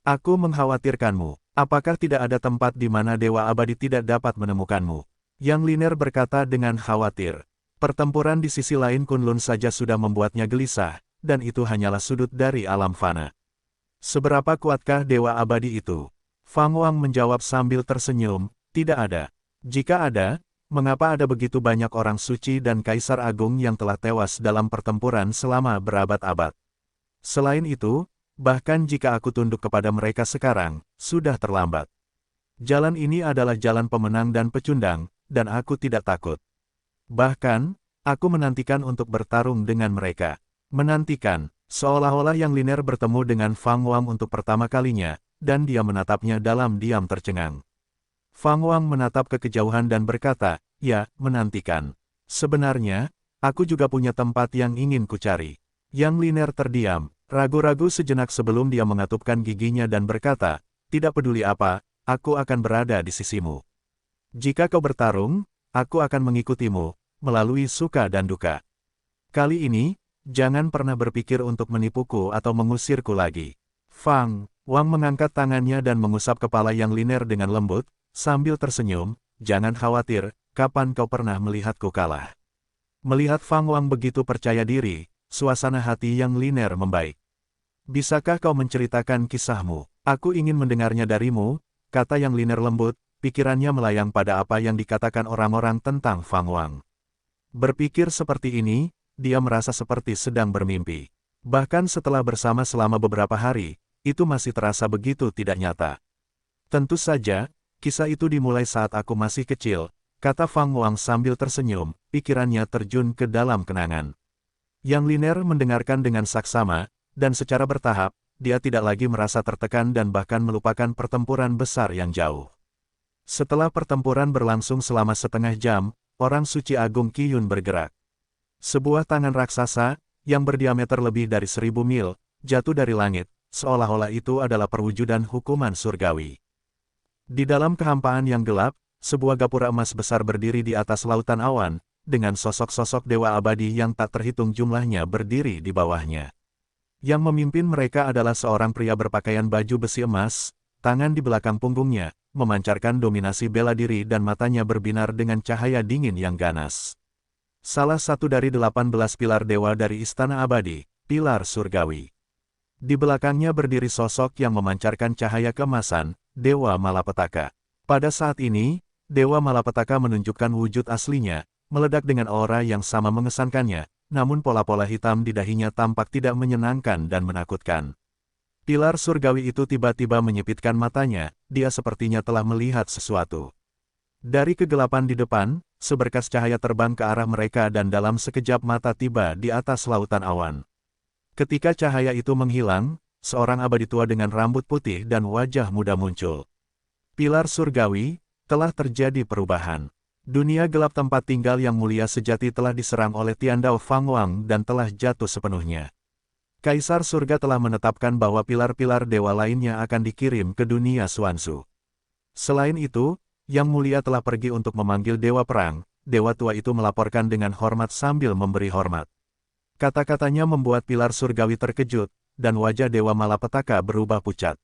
Aku mengkhawatirkanmu, apakah tidak ada tempat di mana Dewa Abadi tidak dapat menemukanmu? Yang Liner berkata dengan khawatir. Pertempuran di sisi lain Kunlun saja sudah membuatnya gelisah, dan itu hanyalah sudut dari alam fana. Seberapa kuatkah Dewa Abadi itu? Fang Wang menjawab sambil tersenyum, tidak ada. Jika ada, mengapa ada begitu banyak orang suci dan Kaisar Agung yang telah tewas dalam pertempuran selama berabad-abad? Selain itu, bahkan jika aku tunduk kepada mereka sekarang, sudah terlambat. Jalan ini adalah jalan pemenang dan pecundang, dan aku tidak takut. Bahkan, aku menantikan untuk bertarung dengan mereka. Menantikan, seolah-olah Yang Liner bertemu dengan Fang Wang untuk pertama kalinya, dan dia menatapnya dalam diam tercengang. Fang Wang menatap ke kejauhan dan berkata, ya, menantikan. Sebenarnya, aku juga punya tempat yang ingin kucari. Yang Liner terdiam, ragu-ragu sejenak sebelum dia mengatupkan giginya dan berkata, tidak peduli apa, aku akan berada di sisimu. Jika kau bertarung, aku akan mengikutimu, melalui suka dan duka. Kali ini, jangan pernah berpikir untuk menipuku atau mengusirku lagi. Fang Wang mengangkat tangannya dan mengusap kepala Yang Liner dengan lembut, sambil tersenyum, jangan khawatir, kapan kau pernah melihatku kalah? Melihat Fang Wang begitu percaya diri, suasana hati Yang Liner membaik. Bisakah kau menceritakan kisahmu? Aku ingin mendengarnya darimu, kata Yang Liner lembut, pikirannya melayang pada apa yang dikatakan orang-orang tentang Fang Wang. Berpikir seperti ini, dia merasa seperti sedang bermimpi. Bahkan setelah bersama selama beberapa hari, itu masih terasa begitu tidak nyata. Tentu saja, kisah itu dimulai saat aku masih kecil, kata Fang Wang sambil tersenyum, pikirannya terjun ke dalam kenangan. Yang Liner mendengarkan dengan saksama, dan secara bertahap, dia tidak lagi merasa tertekan dan bahkan melupakan pertempuran besar yang jauh. Setelah pertempuran berlangsung selama setengah jam, orang suci Agung Qiyun bergerak. Sebuah tangan raksasa, yang berdiameter lebih dari 1000 mil, jatuh dari langit, seolah-olah itu adalah perwujudan hukuman surgawi. Di dalam kehampaan yang gelap, sebuah gapura emas besar berdiri di atas lautan awan, dengan sosok-sosok Dewa Abadi yang tak terhitung jumlahnya berdiri di bawahnya. Yang memimpin mereka adalah seorang pria berpakaian baju besi emas, tangan di belakang punggungnya, memancarkan dominasi bela diri dan matanya berbinar dengan cahaya dingin yang ganas. Salah satu dari 18 pilar dewa dari Istana Abadi, pilar surgawi. Di belakangnya berdiri sosok yang memancarkan cahaya keemasan, Dewa Malapetaka. Pada saat ini, Dewa Malapetaka menunjukkan wujud aslinya, meledak dengan aura yang sama mengesankannya, namun pola-pola hitam di dahinya tampak tidak menyenangkan dan menakutkan. Pilar surgawi itu tiba-tiba menyipitkan matanya, dia sepertinya telah melihat sesuatu. Dari kegelapan di depan, seberkas cahaya terbang ke arah mereka dan dalam sekejap mata tiba di atas lautan awan. Ketika cahaya itu menghilang, seorang abadi tua dengan rambut putih dan wajah muda muncul. Pilar surgawi, telah terjadi perubahan. Dunia gelap tempat tinggal yang mulia sejati telah diserang oleh Tiandao Fang Wang dan telah jatuh sepenuhnya. Kaisar surga telah menetapkan bahwa pilar-pilar dewa lainnya akan dikirim ke dunia Xuanzu. Selain itu, Yang Mulia telah pergi untuk memanggil dewa perang. Dewa tua itu melaporkan dengan hormat sambil memberi hormat. Kata-katanya membuat pilar surgawi terkejut, dan wajah Dewa Malapetaka berubah pucat.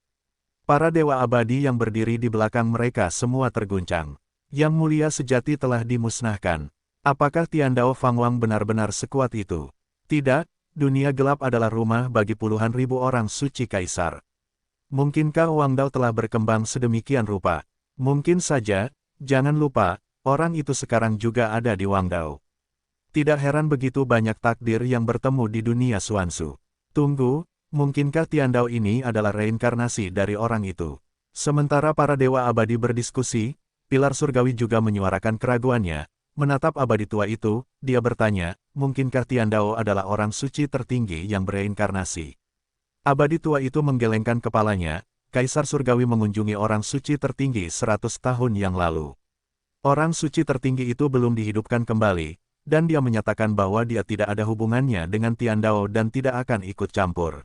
Para dewa abadi yang berdiri di belakang mereka semua terguncang. Yang Mulia sejati telah dimusnahkan. Apakah Tiandao Fangwang benar-benar sekuat itu? Tidak, dunia gelap adalah rumah bagi puluhan ribu orang suci kaisar. Mungkinkah Wang Dao telah berkembang sedemikian rupa? Mungkin saja, jangan lupa, orang itu sekarang juga ada di Wang Dao. Tidak heran begitu banyak takdir yang bertemu di dunia Xuanzu. Tunggu, mungkinkah Tiandao ini adalah reinkarnasi dari orang itu? Sementara para dewa abadi berdiskusi, pilar surgawi juga menyuarakan keraguannya. Menatap abadi tua itu, dia bertanya, mungkinkah Tiandao adalah orang suci tertinggi yang bereinkarnasi? Abadi tua itu menggelengkan kepalanya. Kaisar surgawi mengunjungi orang suci tertinggi 100 tahun yang lalu. Orang suci tertinggi itu belum dihidupkan kembali, dan dia menyatakan bahwa dia tidak ada hubungannya dengan Tiandao dan tidak akan ikut campur.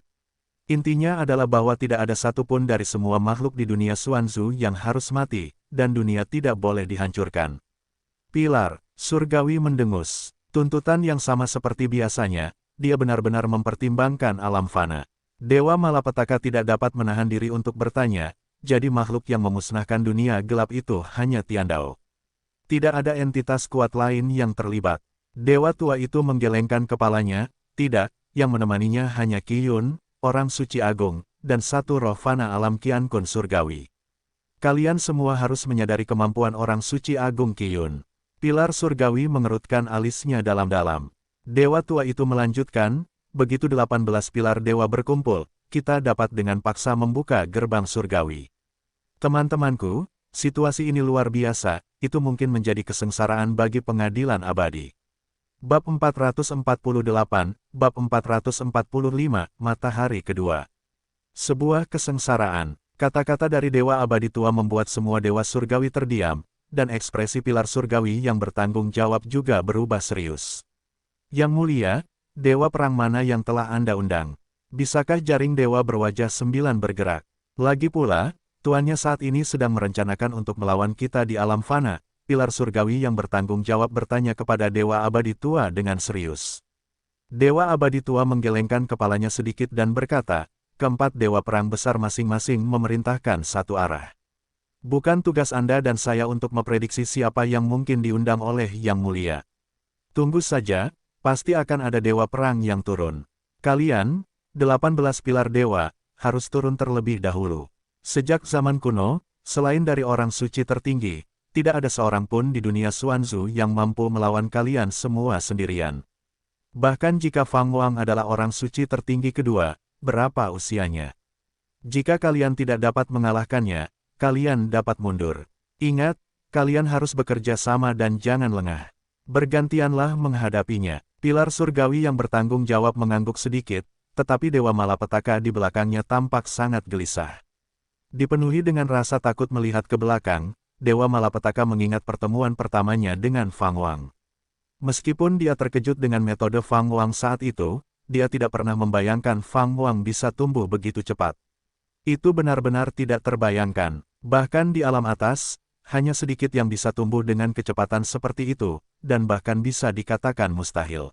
Intinya adalah bahwa tidak ada satupun dari semua makhluk di dunia Xuanzu yang harus mati, dan dunia tidak boleh dihancurkan. Pilar surgawi mendengus. Tuntutan yang sama seperti biasanya, dia benar-benar mempertimbangkan alam fana. Dewa Malapetaka tidak dapat menahan diri untuk bertanya, jadi makhluk yang memusnahkan dunia gelap itu hanya Tiandao. Tidak ada entitas kuat lain yang terlibat. Dewa tua itu menggelengkan kepalanya, tidak, yang menemaninya hanya Qiyun, orang suci agung, dan satu roh fana alam Qiankun surgawi. Kalian semua harus menyadari kemampuan orang suci agung Qiyun. Pilar surgawi mengerutkan alisnya dalam-dalam. Dewa tua itu melanjutkan, begitu 18 pilar dewa berkumpul, kita dapat dengan paksa membuka gerbang surgawi. Teman-temanku, situasi ini luar biasa, itu mungkin menjadi kesengsaraan bagi pengadilan abadi. Bab 448, Bab 445, Matahari Kedua. Sebuah kesengsaraan. Kata-kata dari Dewa Abadi Tua membuat semua dewa surgawi terdiam, dan ekspresi pilar surgawi yang bertanggung jawab juga berubah serius. Yang Mulia, dewa perang mana yang telah Anda undang? Bisakah jaring dewa berwajah 9 bergerak? Lagi pula, tuannya saat ini sedang merencanakan untuk melawan kita di alam fana. Pilar surgawi yang bertanggung jawab bertanya kepada Dewa Abadi Tua dengan serius. Dewa Abadi Tua menggelengkan kepalanya sedikit dan berkata, keempat dewa perang besar masing-masing memerintahkan satu arah. Bukan tugas Anda dan saya untuk memprediksi siapa yang mungkin diundang oleh Yang Mulia. Tunggu saja, pasti akan ada dewa perang yang turun. Kalian, 18 pilar dewa, harus turun terlebih dahulu. Sejak zaman kuno, selain dari orang suci tertinggi, tidak ada seorang pun di dunia Xuanzu yang mampu melawan kalian semua sendirian. Bahkan jika Fang Wang adalah orang suci tertinggi kedua, berapa usianya? Jika kalian tidak dapat mengalahkannya, kalian dapat mundur. Ingat, kalian harus bekerja sama dan jangan lengah. Bergantianlah menghadapinya. Pilar surgawi yang bertanggung jawab mengangguk sedikit, tetapi Dewa Malapetaka di belakangnya tampak sangat gelisah. Dipenuhi dengan rasa takut melihat ke belakang, Dewa Malapetaka mengingat pertemuan pertamanya dengan Fang Wang. Meskipun dia terkejut dengan metode Fang Wang saat itu, dia tidak pernah membayangkan Fang Wang bisa tumbuh begitu cepat. Itu benar-benar tidak terbayangkan. Bahkan di alam atas, hanya sedikit yang bisa tumbuh dengan kecepatan seperti itu, dan bahkan bisa dikatakan mustahil.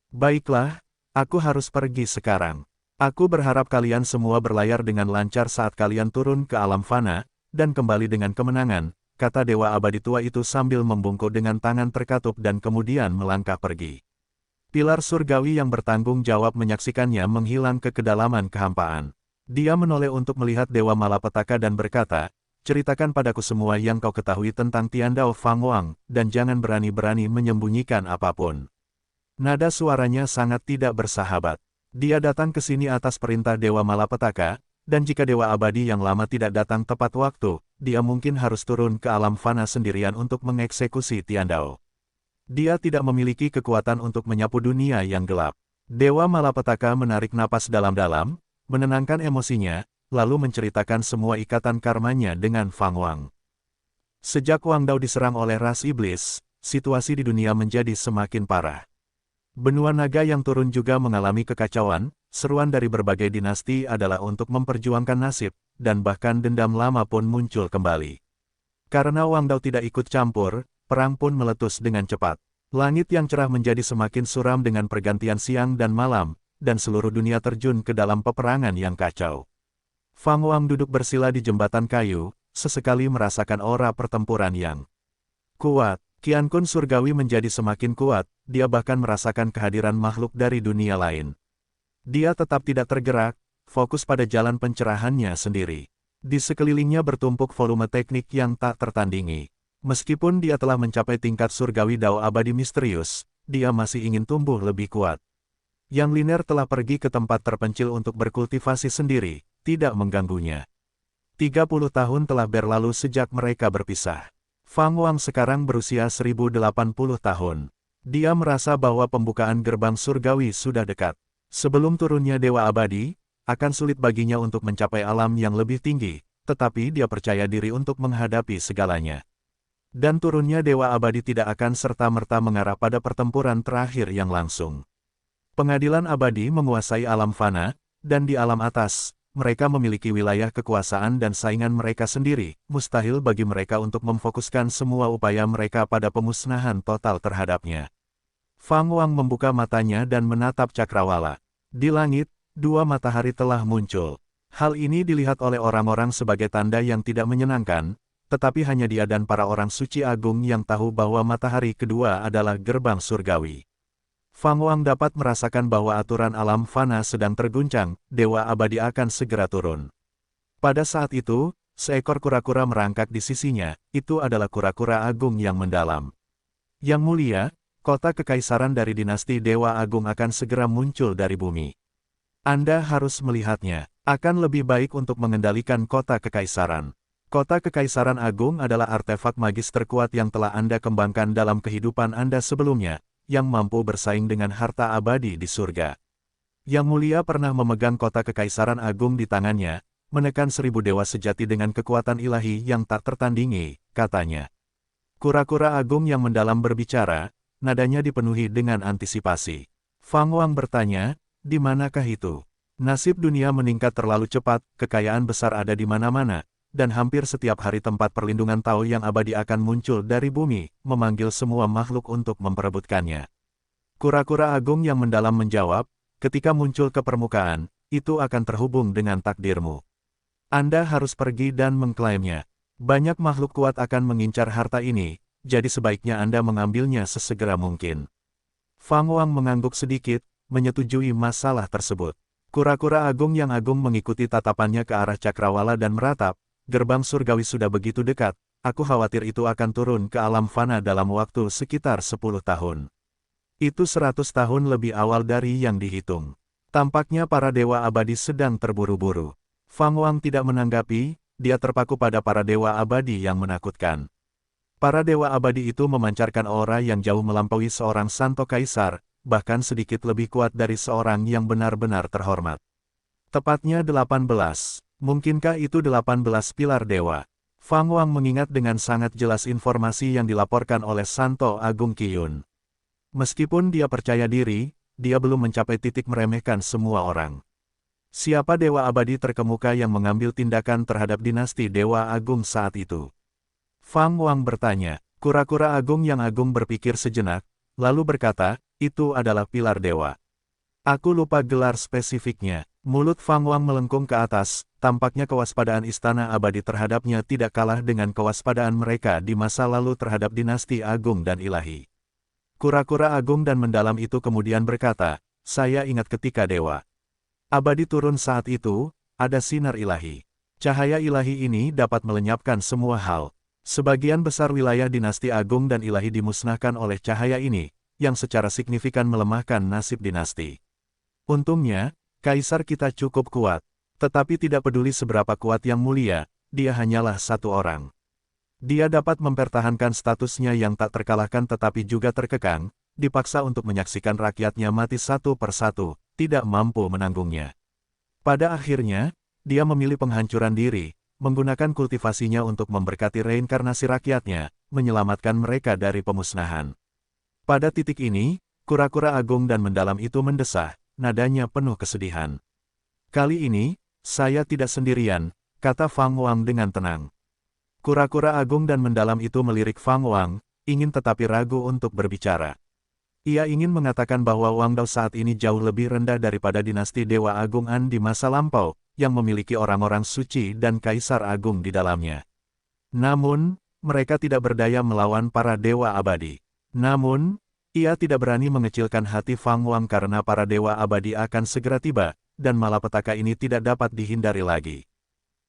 Baiklah, aku harus pergi sekarang. Aku berharap kalian semua berlayar dengan lancar saat kalian turun ke alam fana, dan kembali dengan kemenangan, kata Dewa Abadi Tua itu sambil membungkuk dengan tangan terkatup dan kemudian melangkah pergi. Pilar surgawi yang bertanggung jawab menyaksikannya menghilang ke kedalaman kehampaan. Dia menoleh untuk melihat Dewa Malapetaka dan berkata, ceritakan padaku semua yang kau ketahui tentang Tiandao Fang Wang, dan jangan berani-berani menyembunyikan apapun. Nada suaranya sangat tidak bersahabat. Dia datang ke sini atas perintah Dewa Malapetaka, dan jika Dewa Abadi yang lama tidak datang tepat waktu, dia mungkin harus turun ke alam fana sendirian untuk mengeksekusi Tiandao. Dia tidak memiliki kekuatan untuk menyapu dunia yang gelap. Dewa Malapetaka menarik napas dalam-dalam, menenangkan emosinya, lalu menceritakan semua ikatan karmanya dengan Fang Wang. Sejak Wang Dao diserang oleh ras iblis, situasi di dunia menjadi semakin parah. Benua naga yang turun juga mengalami kekacauan, seruan dari berbagai dinasti adalah untuk memperjuangkan nasib, dan bahkan dendam lama pun muncul kembali. Karena Wang Dao tidak ikut campur, perang pun meletus dengan cepat. Langit yang cerah menjadi semakin suram dengan pergantian siang dan malam, dan seluruh dunia terjun ke dalam peperangan yang kacau. Fang Wang duduk bersila di jembatan kayu, sesekali merasakan aura pertempuran yang kuat. Qian Kun surgawi menjadi semakin kuat, dia bahkan merasakan kehadiran makhluk dari dunia lain. Dia tetap tidak tergerak, fokus pada jalan pencerahannya sendiri. Di sekelilingnya bertumpuk volume teknik yang tak tertandingi. Meskipun dia telah mencapai tingkat surgawi Dao abadi misterius, dia masih ingin tumbuh lebih kuat. Yang Liner telah pergi ke tempat terpencil untuk berkultivasi sendiri, tidak mengganggunya. 30 tahun telah berlalu sejak mereka berpisah. Fang Wang sekarang berusia 1080 tahun. Dia merasa bahwa pembukaan gerbang surgawi sudah dekat. Sebelum turunnya Dewa Abadi, akan sulit baginya untuk mencapai alam yang lebih tinggi, tetapi dia percaya diri untuk menghadapi segalanya. Dan turunnya Dewa Abadi tidak akan serta-merta mengarah pada pertempuran terakhir yang langsung. Pengadilan abadi menguasai alam fana, dan di alam atas, mereka memiliki wilayah kekuasaan dan saingan mereka sendiri, mustahil bagi mereka untuk memfokuskan semua upaya mereka pada pemusnahan total terhadapnya. Fang Wang membuka matanya dan menatap cakrawala. Di langit, dua matahari telah muncul. Hal ini dilihat oleh orang-orang sebagai tanda yang tidak menyenangkan, tetapi hanya dia dan para orang suci agung yang tahu bahwa matahari kedua adalah gerbang surgawi. Fang Wang dapat merasakan bahwa aturan alam fana sedang terguncang, Dewa Abadi akan segera turun. Pada saat itu, seekor kura-kura merangkak di sisinya, itu adalah kura-kura agung yang mendalam. Yang mulia, kota kekaisaran dari dinasti Dewa Agung akan segera muncul dari bumi. Anda harus melihatnya. Akan lebih baik untuk mengendalikan kota kekaisaran. Kota kekaisaran agung adalah artefak magis terkuat yang telah Anda kembangkan dalam kehidupan Anda sebelumnya, yang mampu bersaing dengan harta abadi di surga. Yang mulia pernah memegang kota kekaisaran agung di tangannya, menekan 1000 dewa sejati dengan kekuatan ilahi yang tak tertandingi, katanya. Kura-kura agung yang mendalam berbicara, nadanya dipenuhi dengan antisipasi. Fang Wang bertanya, di manakah itu? Nasib dunia meningkat terlalu cepat, kekayaan besar ada di mana-mana, dan hampir setiap hari tempat perlindungan Tao yang abadi akan muncul dari bumi, memanggil semua makhluk untuk memperebutkannya. Kura-kura agung yang mendalam menjawab, ketika muncul ke permukaan, itu akan terhubung dengan takdirmu. Anda harus pergi dan mengklaimnya. Banyak makhluk kuat akan mengincar harta ini, jadi sebaiknya Anda mengambilnya sesegera mungkin. Fang Wang mengangguk sedikit, menyetujui masalah tersebut. Kura-kura agung yang agung mengikuti tatapannya ke arah cakrawala dan meratap, gerbang surgawi sudah begitu dekat, aku khawatir itu akan turun ke alam fana dalam waktu sekitar 10 tahun. Itu 100 tahun lebih awal dari yang dihitung. Tampaknya para dewa abadi sedang terburu-buru. Fang Wang tidak menanggapi, dia terpaku pada para dewa abadi yang menakutkan. Para dewa abadi itu memancarkan aura yang jauh melampaui seorang santo kaisar, bahkan sedikit lebih kuat dari seorang yang benar-benar terhormat. Tepatnya 18. Mungkinkah itu 18 pilar dewa? Fang Wang mengingat dengan sangat jelas informasi yang dilaporkan oleh Santo Agung Qiyun. Meskipun dia percaya diri, dia belum mencapai titik meremehkan semua orang. Siapa dewa abadi terkemuka yang mengambil tindakan terhadap dinasti Dewa Agung saat itu? Fang Wang bertanya. Kura-kura agung yang agung berpikir sejenak, lalu berkata, itu adalah pilar dewa. Aku lupa gelar spesifiknya. Mulut Fang Wang melengkung ke atas, tampaknya kewaspadaan istana abadi terhadapnya tidak kalah dengan kewaspadaan mereka di masa lalu terhadap dinasti agung dan ilahi. Kura-kura agung dan mendalam itu kemudian berkata, saya ingat ketika dewa abadi turun saat itu, ada sinar ilahi. Cahaya ilahi ini dapat melenyapkan semua hal. Sebagian besar wilayah dinasti agung dan ilahi dimusnahkan oleh cahaya ini, yang secara signifikan melemahkan nasib dinasti. Untungnya, kaisar kita cukup kuat. Tetapi tidak peduli seberapa kuat yang mulia, dia hanyalah satu orang. Dia dapat mempertahankan statusnya yang tak terkalahkan tetapi juga terkekang, dipaksa untuk menyaksikan rakyatnya mati satu persatu, tidak mampu menanggungnya. Pada akhirnya, dia memilih penghancuran diri, menggunakan kultivasinya untuk memberkati reinkarnasi rakyatnya, menyelamatkan mereka dari pemusnahan. Pada titik ini, kura-kura agung dan mendalam itu mendesah, nadanya penuh kesedihan. Kali ini, saya tidak sendirian, kata Fang Wang dengan tenang. Kura-kura agung dan mendalam itu melirik Fang Wang, ingin tetapi ragu untuk berbicara. Ia ingin mengatakan bahwa Wang Dao saat ini jauh lebih rendah daripada dinasti Dewa Agung An di masa lampau, yang memiliki orang-orang suci dan kaisar agung di dalamnya. Namun, mereka tidak berdaya melawan para dewa abadi. Namun, ia tidak berani mengecilkan hati Fang Wang karena para dewa abadi akan segera tiba, dan malapetaka ini tidak dapat dihindari lagi.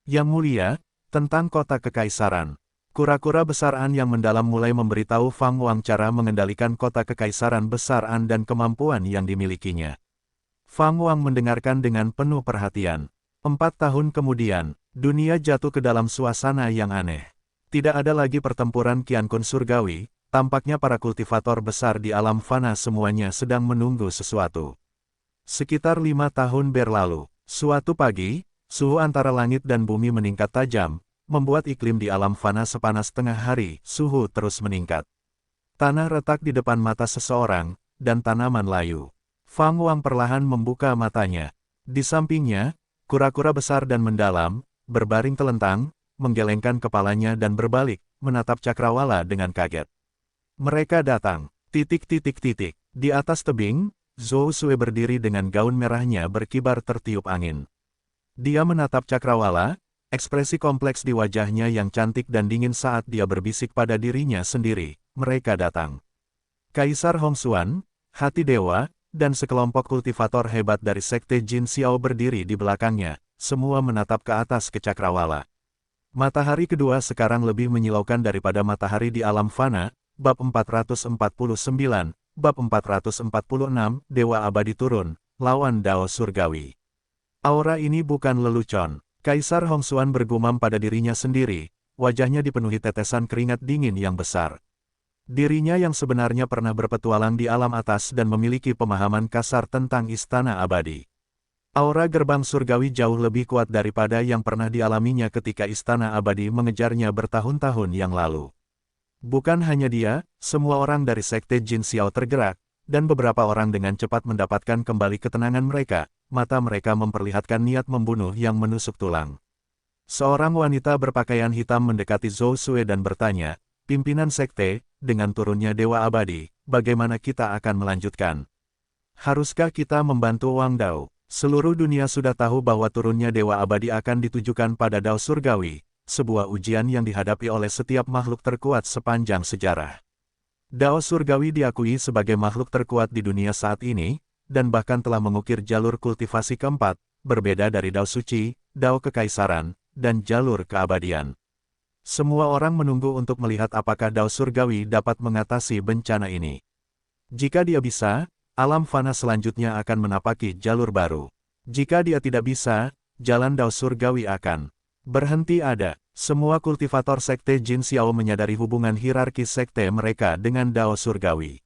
Yang mulia, tentang kota kekaisaran. Kura-kura besar An yang mendalam mulai memberitahu Fang Wang cara mengendalikan kota kekaisaran besar An dan kemampuan yang dimilikinya. Fang Wang mendengarkan dengan penuh perhatian. 4 tahun kemudian, dunia jatuh ke dalam suasana yang aneh. Tidak ada lagi pertempuran Qian Kun surgawi, tampaknya para kultivator besar di alam fana semuanya sedang menunggu sesuatu. Sekitar 5 tahun berlalu, suatu pagi, suhu antara langit dan bumi meningkat tajam, membuat iklim di alam fana sepanas tengah hari, suhu terus meningkat. Tanah retak di depan mata seseorang, dan tanaman layu. Fang Wang perlahan membuka matanya. Di sampingnya, kura-kura besar dan mendalam, berbaring telentang, menggelengkan kepalanya dan berbalik, menatap cakrawala dengan kaget. Mereka datang. Di atas tebing, Zhou Sue berdiri dengan gaun merahnya berkibar tertiup angin. Dia menatap cakrawala, ekspresi kompleks di wajahnya yang cantik dan dingin saat dia berbisik pada dirinya sendiri, mereka datang. Kaisar Hongxuan, hati dewa, dan sekelompok kultivator hebat dari Sekte Jin Xiao berdiri di belakangnya, semua menatap ke atas ke cakrawala. Matahari kedua sekarang lebih menyilaukan daripada matahari di alam fana, bab 449, bab 446, Dewa Abadi turun, lawan Dao Surgawi. Aura ini bukan lelucon. Kaisar Hongxuan bergumam pada dirinya sendiri, wajahnya dipenuhi tetesan keringat dingin yang besar. Dirinya yang sebenarnya pernah berpetualang di alam atas dan memiliki pemahaman kasar tentang istana abadi. Aura gerbang surgawi jauh lebih kuat daripada yang pernah dialaminya ketika istana abadi mengejarnya bertahun-tahun yang lalu. Bukan hanya dia, semua orang dari Sekte Jin Xiao tergerak, dan beberapa orang dengan cepat mendapatkan kembali ketenangan mereka. Mata mereka memperlihatkan niat membunuh yang menusuk tulang. Seorang wanita berpakaian hitam mendekati Zhou Sue dan bertanya, "Pimpinan sekte, dengan turunnya Dewa Abadi, bagaimana kita akan melanjutkan? Haruskah kita membantu Wang Dao?" Seluruh dunia sudah tahu bahwa turunnya Dewa Abadi akan ditujukan pada Dao Surgawi, sebuah ujian yang dihadapi oleh setiap makhluk terkuat sepanjang sejarah. Dao Surgawi diakui sebagai makhluk terkuat di dunia saat ini, dan bahkan telah mengukir jalur kultivasi keempat, berbeda dari Dao Suci, Dao Kekaisaran, dan jalur keabadian. Semua orang menunggu untuk melihat apakah Dao Surgawi dapat mengatasi bencana ini. Jika dia bisa, alam fana selanjutnya akan menapaki jalur baru. Jika dia tidak bisa, jalan Dao Surgawi akan berhenti ada. Semua kultivator Sekte Jin Xiao menyadari hubungan hierarki sekte mereka dengan Dao Surgawi.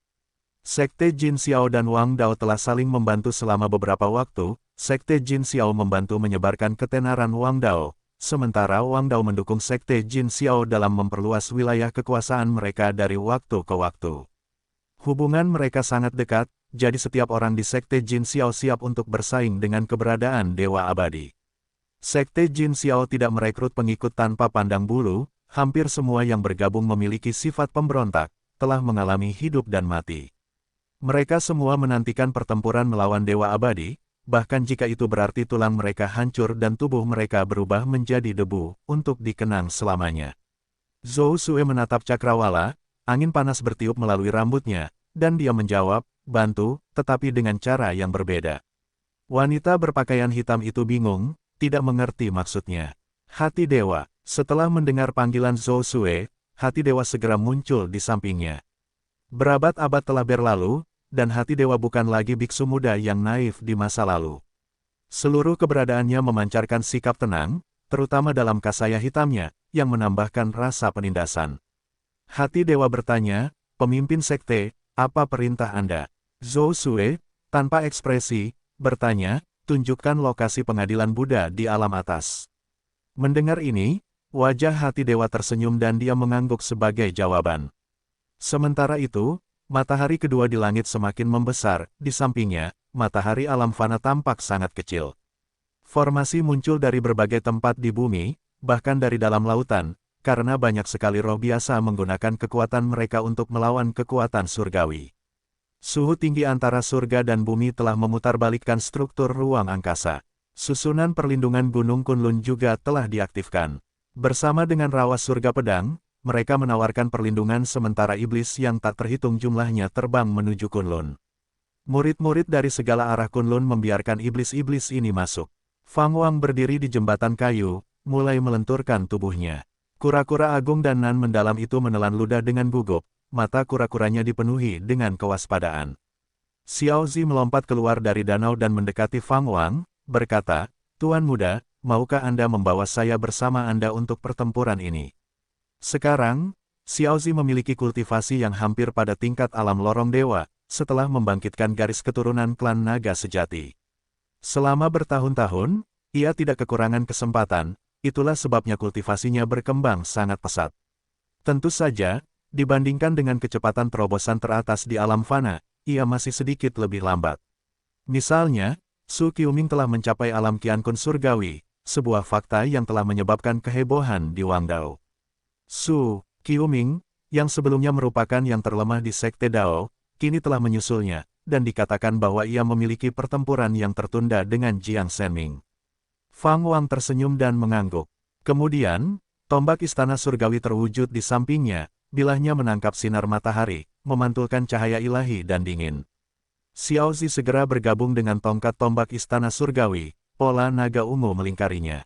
Sekte Jin Xiao dan Wang Dao telah saling membantu selama beberapa waktu. Sekte Jin Xiao membantu menyebarkan ketenaran Wang Dao, sementara Wang Dao mendukung Sekte Jin Xiao dalam memperluas wilayah kekuasaan mereka dari waktu ke waktu. Hubungan mereka sangat dekat, jadi setiap orang di Sekte Jin Xiao siap untuk bersaing dengan keberadaan Dewa Abadi. Sekte Jin Xiao tidak merekrut pengikut tanpa pandang bulu, hampir semua yang bergabung memiliki sifat pemberontak, telah mengalami hidup dan mati. Mereka semua menantikan pertempuran melawan Dewa Abadi, bahkan jika itu berarti tulang mereka hancur dan tubuh mereka berubah menjadi debu, untuk dikenang selamanya. Zhou Sue menatap cakrawala, angin panas bertiup melalui rambutnya, dan dia menjawab, "Bantu, tetapi dengan cara yang berbeda." Wanita berpakaian hitam itu bingung, tidak mengerti maksudnya. Hati dewa, setelah mendengar panggilan Zhou Sue, hati dewa segera muncul di sampingnya. Berabad-abad telah berlalu, dan hati dewa bukan lagi biksu muda yang naif di masa lalu. Seluruh keberadaannya memancarkan sikap tenang, terutama dalam kasaya hitamnya, yang menambahkan rasa penindasan. Hati dewa bertanya, "Pemimpin sekte, apa perintah Anda?" Zhou Sue, tanpa ekspresi, bertanya, "Tunjukkan lokasi pengadilan Buddha di alam atas." Mendengar ini, wajah hati dewa tersenyum dan dia mengangguk sebagai jawaban. Sementara itu, matahari kedua di langit semakin membesar, di sampingnya, matahari alam fana tampak sangat kecil. Formasi muncul dari berbagai tempat di bumi, bahkan dari dalam lautan, karena banyak sekali roh biasa menggunakan kekuatan mereka untuk melawan kekuatan surgawi. Suhu tinggi antara surga dan bumi telah memutarbalikkan struktur ruang angkasa. Susunan perlindungan Gunung Kunlun juga telah diaktifkan. Bersama dengan rawa surga pedang, mereka menawarkan perlindungan sementara iblis yang tak terhitung jumlahnya terbang menuju Kunlun. Murid-murid dari segala arah Kunlun membiarkan iblis-iblis ini masuk. Fang Wang berdiri di jembatan kayu, mulai melenturkan tubuhnya. Kura-kura agung dan nan mendalam itu menelan ludah dengan gugup, mata kura-kuranya dipenuhi dengan kewaspadaan. Xiao Zi melompat keluar dari danau dan mendekati Fang Wang, berkata, "Tuan muda, maukah Anda membawa saya bersama Anda untuk pertempuran ini?" Sekarang, Xiao Zi memiliki kultivasi yang hampir pada tingkat alam lorong dewa, setelah membangkitkan garis keturunan klan naga sejati. Selama bertahun-tahun, ia tidak kekurangan kesempatan, itulah sebabnya kultivasinya berkembang sangat pesat. Tentu saja, dibandingkan dengan kecepatan terobosan teratas di alam fana, ia masih sedikit lebih lambat. Misalnya, Su Qiuming telah mencapai alam Qiankun surgawi, sebuah fakta yang telah menyebabkan kehebohan di Wangdao. Su Qiuming, yang sebelumnya merupakan yang terlemah di Sekte Dao, kini telah menyusulnya, dan dikatakan bahwa ia memiliki pertempuran yang tertunda dengan Jiang Shenming. Fang Wang tersenyum dan mengangguk. Kemudian, tombak istana surgawi terwujud di sampingnya, bilahnya menangkap sinar matahari, memantulkan cahaya ilahi dan dingin. Xiao Zi segera bergabung dengan tongkat tombak istana surgawi, pola naga ungu melingkarinya.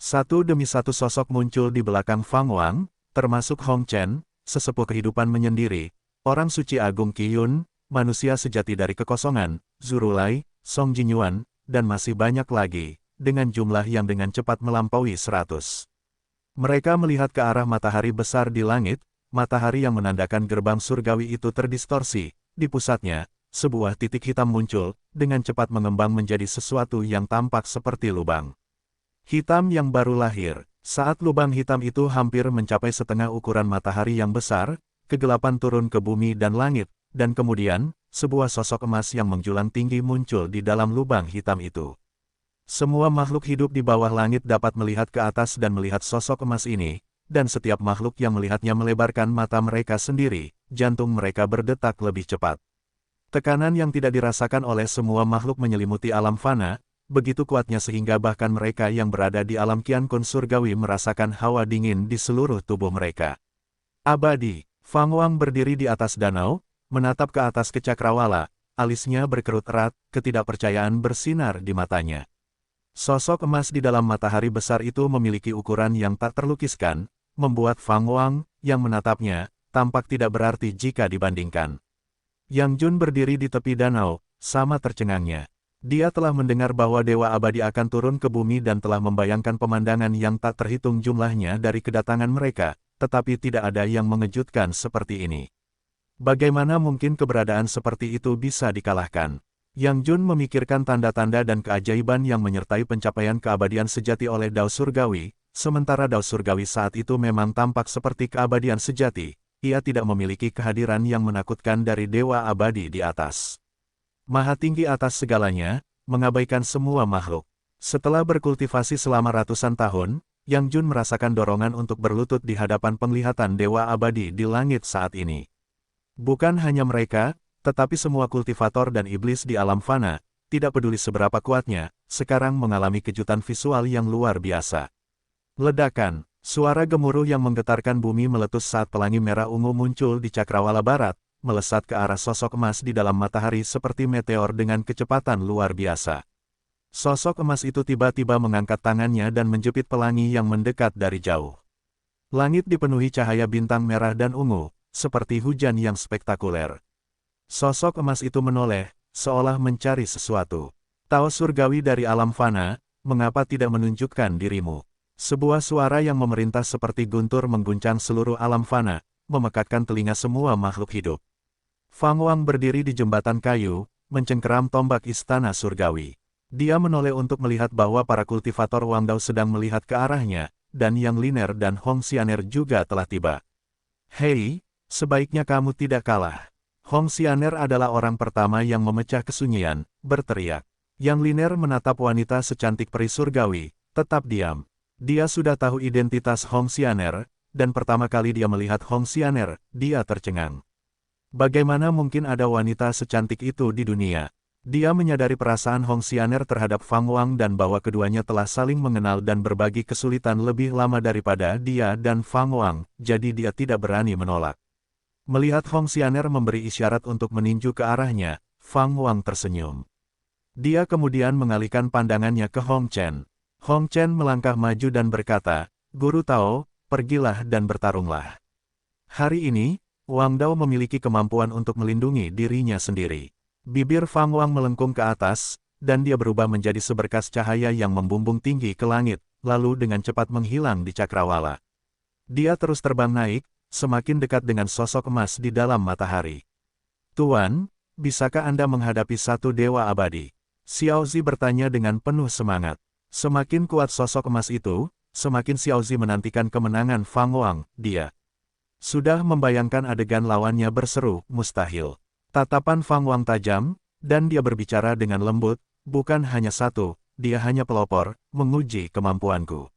Satu demi satu sosok muncul di belakang Fang Wang, termasuk Hong Chen, sesepuh kehidupan menyendiri, orang suci agung Qiyun, manusia sejati dari kekosongan, Zurulai, Song Jinyuan, dan masih banyak lagi, dengan jumlah yang dengan cepat melampaui 100. Mereka melihat ke arah matahari besar di langit, matahari yang menandakan gerbang surgawi itu terdistorsi, di pusatnya, sebuah titik hitam muncul, dengan cepat mengembang menjadi sesuatu yang tampak seperti lubang hitam yang baru lahir. Saat lubang hitam itu hampir mencapai setengah ukuran matahari yang besar, kegelapan turun ke bumi dan langit, dan kemudian, sebuah sosok emas yang menjulang tinggi muncul di dalam lubang hitam itu. Semua makhluk hidup di bawah langit dapat melihat ke atas dan melihat sosok emas ini, dan setiap makhluk yang melihatnya melebarkan mata mereka sendiri, jantung mereka berdetak lebih cepat. Tekanan yang tidak dirasakan oleh semua makhluk menyelimuti alam fana, begitu kuatnya sehingga bahkan mereka yang berada di alam Qiankun surgawi merasakan hawa dingin di seluruh tubuh mereka. Abadi, Fang Wang berdiri di atas danau, menatap ke atas ke cakrawala, alisnya berkerut erat, ketidakpercayaan bersinar di matanya. Sosok emas di dalam matahari besar itu memiliki ukuran yang tak terlukiskan, membuat Fang Wang, yang menatapnya, tampak tidak berarti jika dibandingkan. Yang Jun berdiri di tepi danau, sama tercengangnya. Dia telah mendengar bahwa Dewa Abadi akan turun ke bumi dan telah membayangkan pemandangan yang tak terhitung jumlahnya dari kedatangan mereka, tetapi tidak ada yang mengejutkan seperti ini. Bagaimana mungkin keberadaan seperti itu bisa dikalahkan? Yang Jun memikirkan tanda-tanda dan keajaiban yang menyertai pencapaian keabadian sejati oleh Dao Surgawi, sementara Dao Surgawi saat itu memang tampak seperti keabadian sejati, ia tidak memiliki kehadiran yang menakutkan dari Dewa Abadi di atas. Maha tinggi atas segalanya, mengabaikan semua makhluk. Setelah berkultivasi selama ratusan tahun, Yang Jun merasakan dorongan untuk berlutut di hadapan penglihatan Dewa Abadi di langit saat ini. Bukan hanya mereka, tetapi semua kultivator dan iblis di alam fana, tidak peduli seberapa kuatnya, sekarang mengalami kejutan visual yang luar biasa. Ledakan, suara gemuruh yang menggetarkan bumi meletus saat pelangi merah ungu muncul di cakrawala barat, melesat ke arah sosok emas di dalam matahari seperti meteor dengan kecepatan luar biasa. Sosok emas itu tiba-tiba mengangkat tangannya dan menjepit pelangi yang mendekat dari jauh. Langit dipenuhi cahaya bintang merah dan ungu, seperti hujan yang spektakuler. Sosok emas itu menoleh, seolah mencari sesuatu. Tao surgawi dari alam fana, mengapa tidak menunjukkan dirimu? Sebuah suara yang memerintah seperti guntur mengguncang seluruh alam fana, memekakkan telinga semua makhluk hidup. Fang Wang berdiri di jembatan kayu, mencengkeram tombak istana surgawi. Dia menoleh untuk melihat bahwa para kultivator Wangdao sedang melihat ke arahnya, dan Yang Liner dan Hong Xianer juga telah tiba. Hei, sebaiknya kamu tidak kalah. Hong Xianer adalah orang pertama yang memecah kesunyian, berteriak. Yang Liner menatap wanita secantik peri surgawi, tetap diam. Dia sudah tahu identitas Hong Xianer, dan pertama kali dia melihat Hong Xianer, dia tercengang. Bagaimana mungkin ada wanita secantik itu di dunia? Dia menyadari perasaan Hong Xianer terhadap Fang Wang dan bahwa keduanya telah saling mengenal dan berbagi kesulitan lebih lama daripada dia dan Fang Wang, jadi dia tidak berani menolak. Melihat Hong Xianer memberi isyarat untuk meninju ke arahnya, Fang Wang tersenyum. Dia kemudian mengalihkan pandangannya ke Hong Chen. Hong Chen melangkah maju dan berkata, "Guru Tao, pergilah dan bertarunglah." Hari ini, Wang Dao memiliki kemampuan untuk melindungi dirinya sendiri. Bibir Fang Wang melengkung ke atas, dan dia berubah menjadi seberkas cahaya yang membumbung tinggi ke langit, lalu dengan cepat menghilang di cakrawala. Dia terus terbang naik, semakin dekat dengan sosok emas di dalam matahari. "Tuan, bisakah Anda menghadapi satu dewa abadi?" Xiao Zi bertanya dengan penuh semangat. Semakin kuat sosok emas itu, semakin Xiao Zi menantikan kemenangan Fang Wang. Dia sudah membayangkan adegan lawannya berseru, "Mustahil." Tatapan Fang Wang tajam, dan dia berbicara dengan lembut, "Bukan hanya satu, dia hanya pelopor, menguji kemampuanku."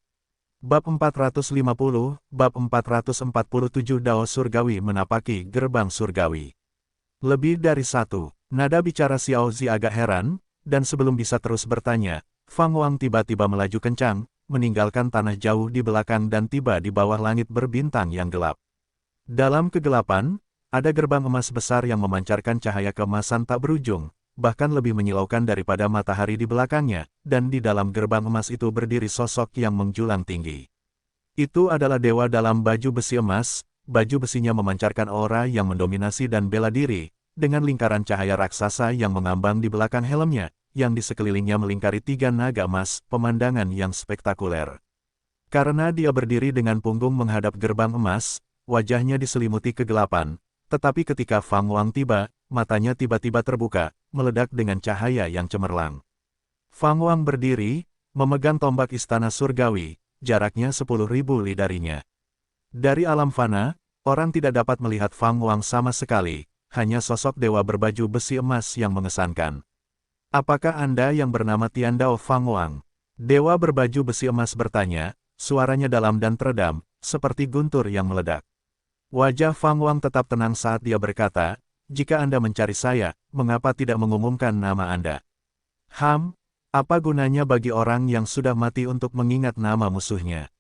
Bab 450, Bab 447 Dao Surgawi menapaki gerbang surgawi. Lebih dari satu, nada bicara Xiao Zi agak heran, dan sebelum bisa terus bertanya, Fang Wang tiba-tiba melaju kencang, meninggalkan tanah jauh di belakang dan tiba di bawah langit berbintang yang gelap. Dalam kegelapan, ada gerbang emas besar yang memancarkan cahaya keemasan tak berujung, bahkan lebih menyilaukan daripada matahari di belakangnya, dan di dalam gerbang emas itu berdiri sosok yang menjulang tinggi. Itu adalah dewa dalam baju besi emas, baju besinya memancarkan aura yang mendominasi dan bela diri, dengan lingkaran cahaya raksasa yang mengambang di belakang helmnya, yang di sekelilingnya melingkari tiga naga emas, pemandangan yang spektakuler. Karena dia berdiri dengan punggung menghadap gerbang emas, wajahnya diselimuti kegelapan. Tetapi ketika Fang Wang tiba, matanya tiba-tiba terbuka, meledak dengan cahaya yang cemerlang. Fang Wang berdiri, memegang tombak istana surgawi, jaraknya 10.000 li darinya. Dari alam fana, orang tidak dapat melihat Fang Wang sama sekali, hanya sosok dewa berbaju besi emas yang mengesankan. "Apakah Anda yang bernama Tiandao Fang Wang?" Dewa berbaju besi emas bertanya, suaranya dalam dan teredam, seperti guntur yang meledak. Wajah Fang Wang tetap tenang saat dia berkata, "Jika Anda mencari saya, mengapa tidak mengumumkan nama Anda?" Apa gunanya bagi orang yang sudah mati untuk mengingat nama musuhnya?"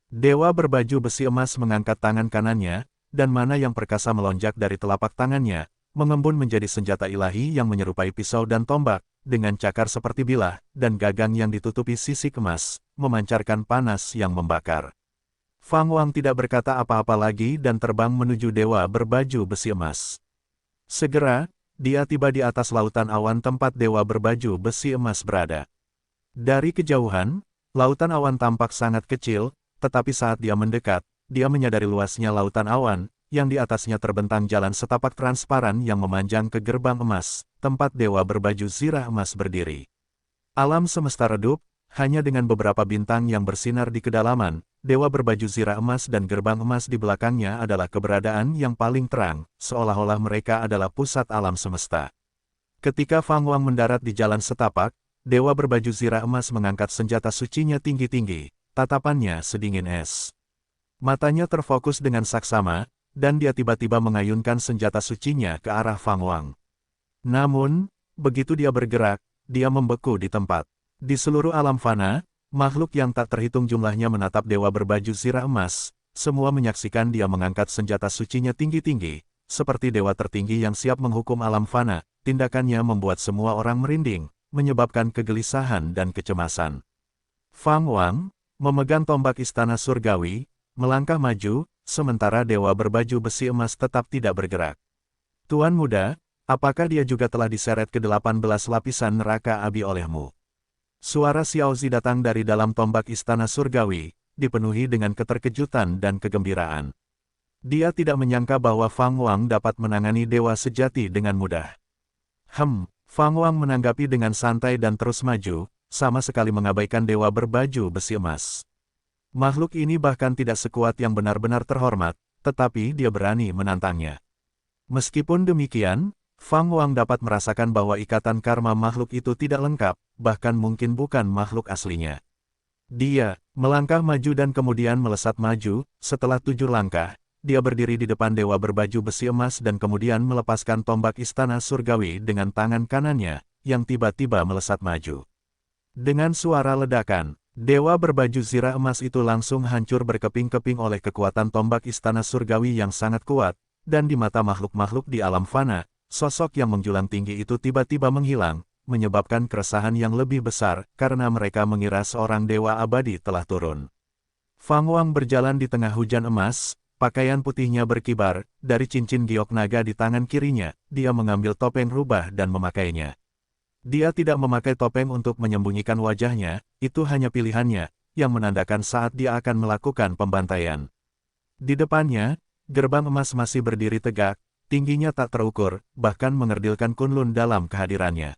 Dewa berbaju besi emas mengangkat tangan kanannya, dan mana yang perkasa melonjak dari telapak tangannya, mengembun menjadi senjata ilahi yang menyerupai pisau dan tombak, dengan cakar seperti bilah, dan gagang yang ditutupi sisik emas, memancarkan panas yang membakar. Fang Wang tidak berkata apa-apa lagi dan terbang menuju dewa berbaju besi emas. Segera, dia tiba di atas lautan awan tempat dewa berbaju besi emas berada. Dari kejauhan, lautan awan tampak sangat kecil, tetapi saat dia mendekat, dia menyadari luasnya lautan awan, yang di atasnya terbentang jalan setapak transparan yang memanjang ke gerbang emas, tempat dewa berbaju zirah emas berdiri. Alam semesta redup, hanya dengan beberapa bintang yang bersinar di kedalaman, dewa berbaju zirah emas dan gerbang emas di belakangnya adalah keberadaan yang paling terang, seolah-olah mereka adalah pusat alam semesta. Ketika Fang Wang mendarat di jalan setapak, dewa berbaju zirah emas mengangkat senjata sucinya tinggi-tinggi, tatapannya sedingin es. Matanya terfokus dengan saksama, dan dia tiba-tiba mengayunkan senjata sucinya ke arah Fang Wang. Namun, begitu dia bergerak, dia membeku di tempat. Di seluruh alam fana, makhluk yang tak terhitung jumlahnya menatap dewa berbaju zirah emas, semua menyaksikan dia mengangkat senjata sucinya tinggi-tinggi, seperti dewa tertinggi yang siap menghukum alam fana. Tindakannya membuat semua orang merinding, menyebabkan kegelisahan dan kecemasan. Fang Wang, memegang tombak istana surgawi, melangkah maju, sementara dewa berbaju besi emas tetap tidak bergerak. "Tuan muda, apakah dia juga telah diseret ke 18 lapisan neraka api olehmu?" Suara Xiao Zi datang dari dalam tombak istana surgawi, dipenuhi dengan keterkejutan dan kegembiraan. Dia tidak menyangka bahwa Fang Wang dapat menangani dewa sejati dengan mudah. Fang Wang menanggapi dengan santai dan terus maju, sama sekali mengabaikan dewa berbaju besi emas. Makhluk ini bahkan tidak sekuat yang benar-benar terhormat, tetapi dia berani menantangnya. Meskipun demikian, Fang Wang dapat merasakan bahwa ikatan karma makhluk itu tidak lengkap, bahkan mungkin bukan makhluk aslinya. Dia melangkah maju dan kemudian melesat maju. Setelah 7 langkah, dia berdiri di depan dewa berbaju besi emas dan kemudian melepaskan tombak istana surgawi dengan tangan kanannya, yang tiba-tiba melesat maju. Dengan suara ledakan, dewa berbaju zirah emas itu langsung hancur berkeping-keping oleh kekuatan tombak istana surgawi yang sangat kuat, dan di mata makhluk-makhluk di alam fana, sosok yang menjulang tinggi itu tiba-tiba menghilang, menyebabkan keresahan yang lebih besar karena mereka mengira seorang dewa abadi telah turun. Fang Wang berjalan di tengah hujan emas, pakaian putihnya berkibar, dari cincin giok naga di tangan kirinya, dia mengambil topeng rubah dan memakainya. Dia tidak memakai topeng untuk menyembunyikan wajahnya, itu hanya pilihannya, yang menandakan saat dia akan melakukan pembantaian. Di depannya, gerbang emas masih berdiri tegak, tingginya tak terukur, bahkan mengerdilkan Kunlun dalam kehadirannya.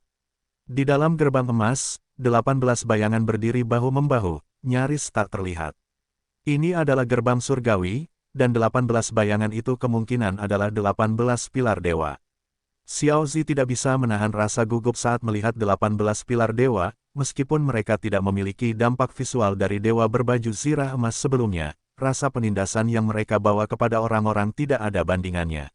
Di dalam gerbang emas, 18 bayangan berdiri bahu-membahu, nyaris tak terlihat. Ini adalah gerbang surgawi, dan 18 bayangan itu kemungkinan adalah 18 pilar dewa. Xiao Zi tidak bisa menahan rasa gugup saat melihat 18 pilar dewa, meskipun mereka tidak memiliki dampak visual dari dewa berbaju zirah emas sebelumnya, rasa penindasan yang mereka bawa kepada orang-orang tidak ada bandingannya.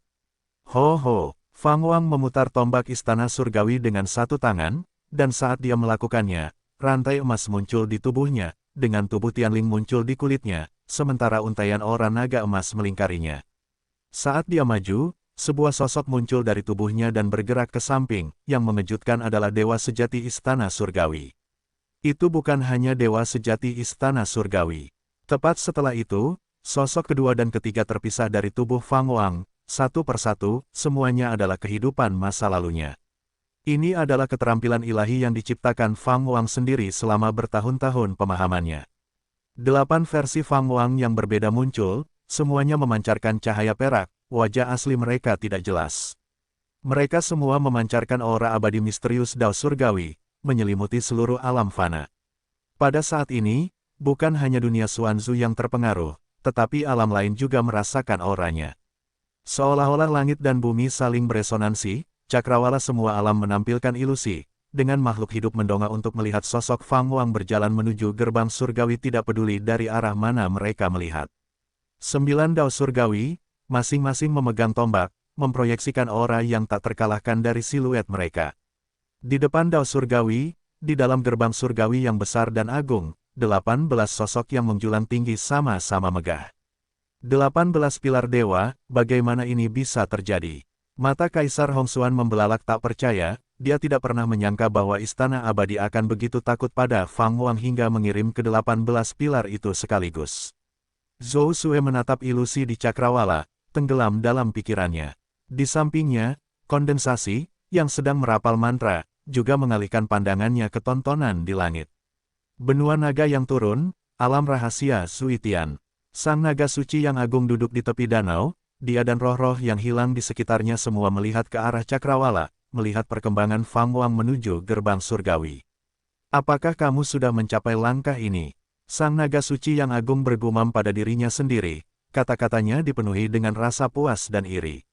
Ho ho! Fang Wang memutar tombak istana surgawi dengan satu tangan, dan saat dia melakukannya, rantai emas muncul di tubuhnya, dengan tubuh Tianling muncul di kulitnya, sementara untaian aura naga emas melingkarinya. Saat dia maju, sebuah sosok muncul dari tubuhnya dan bergerak ke samping, yang mengejutkan adalah dewa sejati istana surgawi. Itu bukan hanya dewa sejati istana surgawi. Tepat setelah itu, sosok kedua dan ketiga terpisah dari tubuh Fang Wang. Satu persatu, semuanya adalah kehidupan masa lalunya. Ini adalah keterampilan ilahi yang diciptakan Fang Wang sendiri selama bertahun-tahun pemahamannya. 8 versi Fang Wang yang berbeda muncul, semuanya memancarkan cahaya perak, wajah asli mereka tidak jelas. Mereka semua memancarkan aura abadi misterius Dao Surgawi, menyelimuti seluruh alam fana. Pada saat ini, bukan hanya dunia Xuanzu yang terpengaruh, tetapi alam lain juga merasakan auranya. Seolah-olah langit dan bumi saling beresonansi, cakrawala semua alam menampilkan ilusi, dengan makhluk hidup mendongak untuk melihat sosok Fang Wang berjalan menuju gerbang surgawi tidak peduli dari arah mana mereka melihat. 9 Dao Surgawi, masing-masing memegang tombak, memproyeksikan aura yang tak terkalahkan dari siluet mereka. Di depan Dao Surgawi, di dalam gerbang surgawi yang besar dan agung, 18 sosok yang menjulang tinggi sama-sama megah. 18 pilar dewa, bagaimana ini bisa terjadi? Mata Kaisar Hongxuan membelalak tak percaya, dia tidak pernah menyangka bahwa istana abadi akan begitu takut pada Fang Wang hingga mengirim ke 18 pilar itu sekaligus. Zhou Sue menatap ilusi di cakrawala, tenggelam dalam pikirannya. Di sampingnya, kondensasi, yang sedang merapal mantra, juga mengalihkan pandangannya ke tontonan di langit. Benua naga yang turun, alam rahasia Suitian. Sang naga suci yang agung duduk di tepi danau, dia dan roh-roh yang hilang di sekitarnya semua melihat ke arah cakrawala, melihat perkembangan Fang Wang menuju gerbang surgawi. Apakah kamu sudah mencapai langkah ini? Sang naga suci yang agung bergumam pada dirinya sendiri, kata-katanya dipenuhi dengan rasa puas dan iri.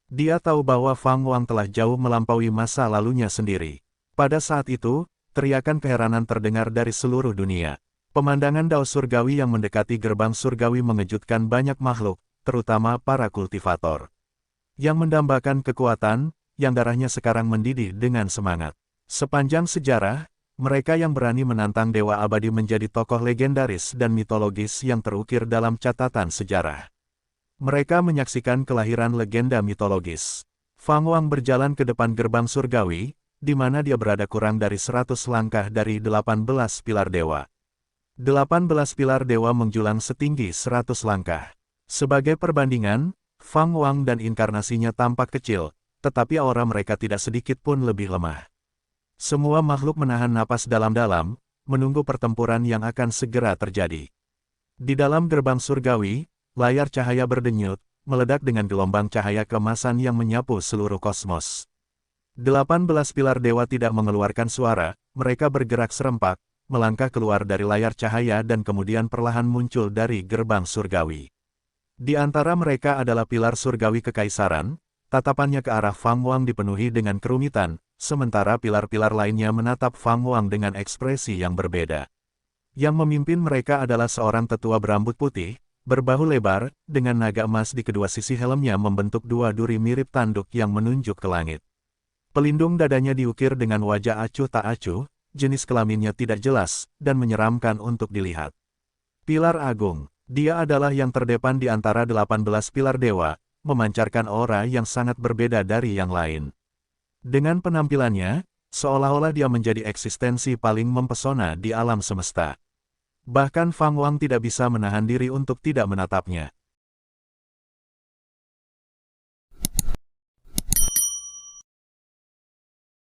Dia tahu bahwa Fang Wang telah jauh melampaui masa lalunya sendiri. Pada saat itu, teriakan keheranan terdengar dari seluruh dunia. Pemandangan Dao Surgawi yang mendekati gerbang surgawi mengejutkan banyak makhluk, terutama para kultivator. Yang mendambakan kekuatan, yang darahnya sekarang mendidih dengan semangat. Sepanjang sejarah, mereka yang berani menantang Dewa Abadi menjadi tokoh legendaris dan mitologis yang terukir dalam catatan sejarah. Mereka menyaksikan kelahiran legenda mitologis. Fang Wang berjalan ke depan gerbang surgawi, di mana dia berada kurang dari 100 langkah dari 18 pilar dewa. 18 pilar dewa menjulang setinggi 100 langkah. Sebagai perbandingan, Fang Wang dan inkarnasinya tampak kecil, tetapi aura mereka tidak sedikit pun lebih lemah. Semua makhluk menahan napas dalam-dalam, menunggu pertempuran yang akan segera terjadi. Di dalam gerbang surgawi, layar cahaya berdenyut, meledak dengan gelombang cahaya keemasan yang menyapu seluruh kosmos. 18 pilar dewa tidak mengeluarkan suara, mereka bergerak serempak, melangkah keluar dari layar cahaya dan kemudian perlahan muncul dari gerbang surgawi. Di antara mereka adalah pilar surgawi kekaisaran, Tatapannya ke arah Fang Wang dipenuhi dengan kerumitan, sementara pilar-pilar lainnya menatap Fang Wang dengan ekspresi yang berbeda. Yang memimpin mereka adalah seorang tetua berambut putih, berbahu lebar, dengan naga emas di kedua sisi helmnya membentuk dua duri mirip tanduk yang menunjuk ke langit. Pelindung dadanya diukir dengan wajah acuh tak acuh, jenis kelaminnya tidak jelas, dan menyeramkan untuk dilihat. Pilar Agung, dia adalah yang terdepan di antara 18 pilar dewa, memancarkan aura yang sangat berbeda dari yang lain. Dengan penampilannya, seolah-olah dia menjadi eksistensi paling mempesona di alam semesta. Bahkan Fang Wang tidak bisa menahan diri untuk tidak menatapnya.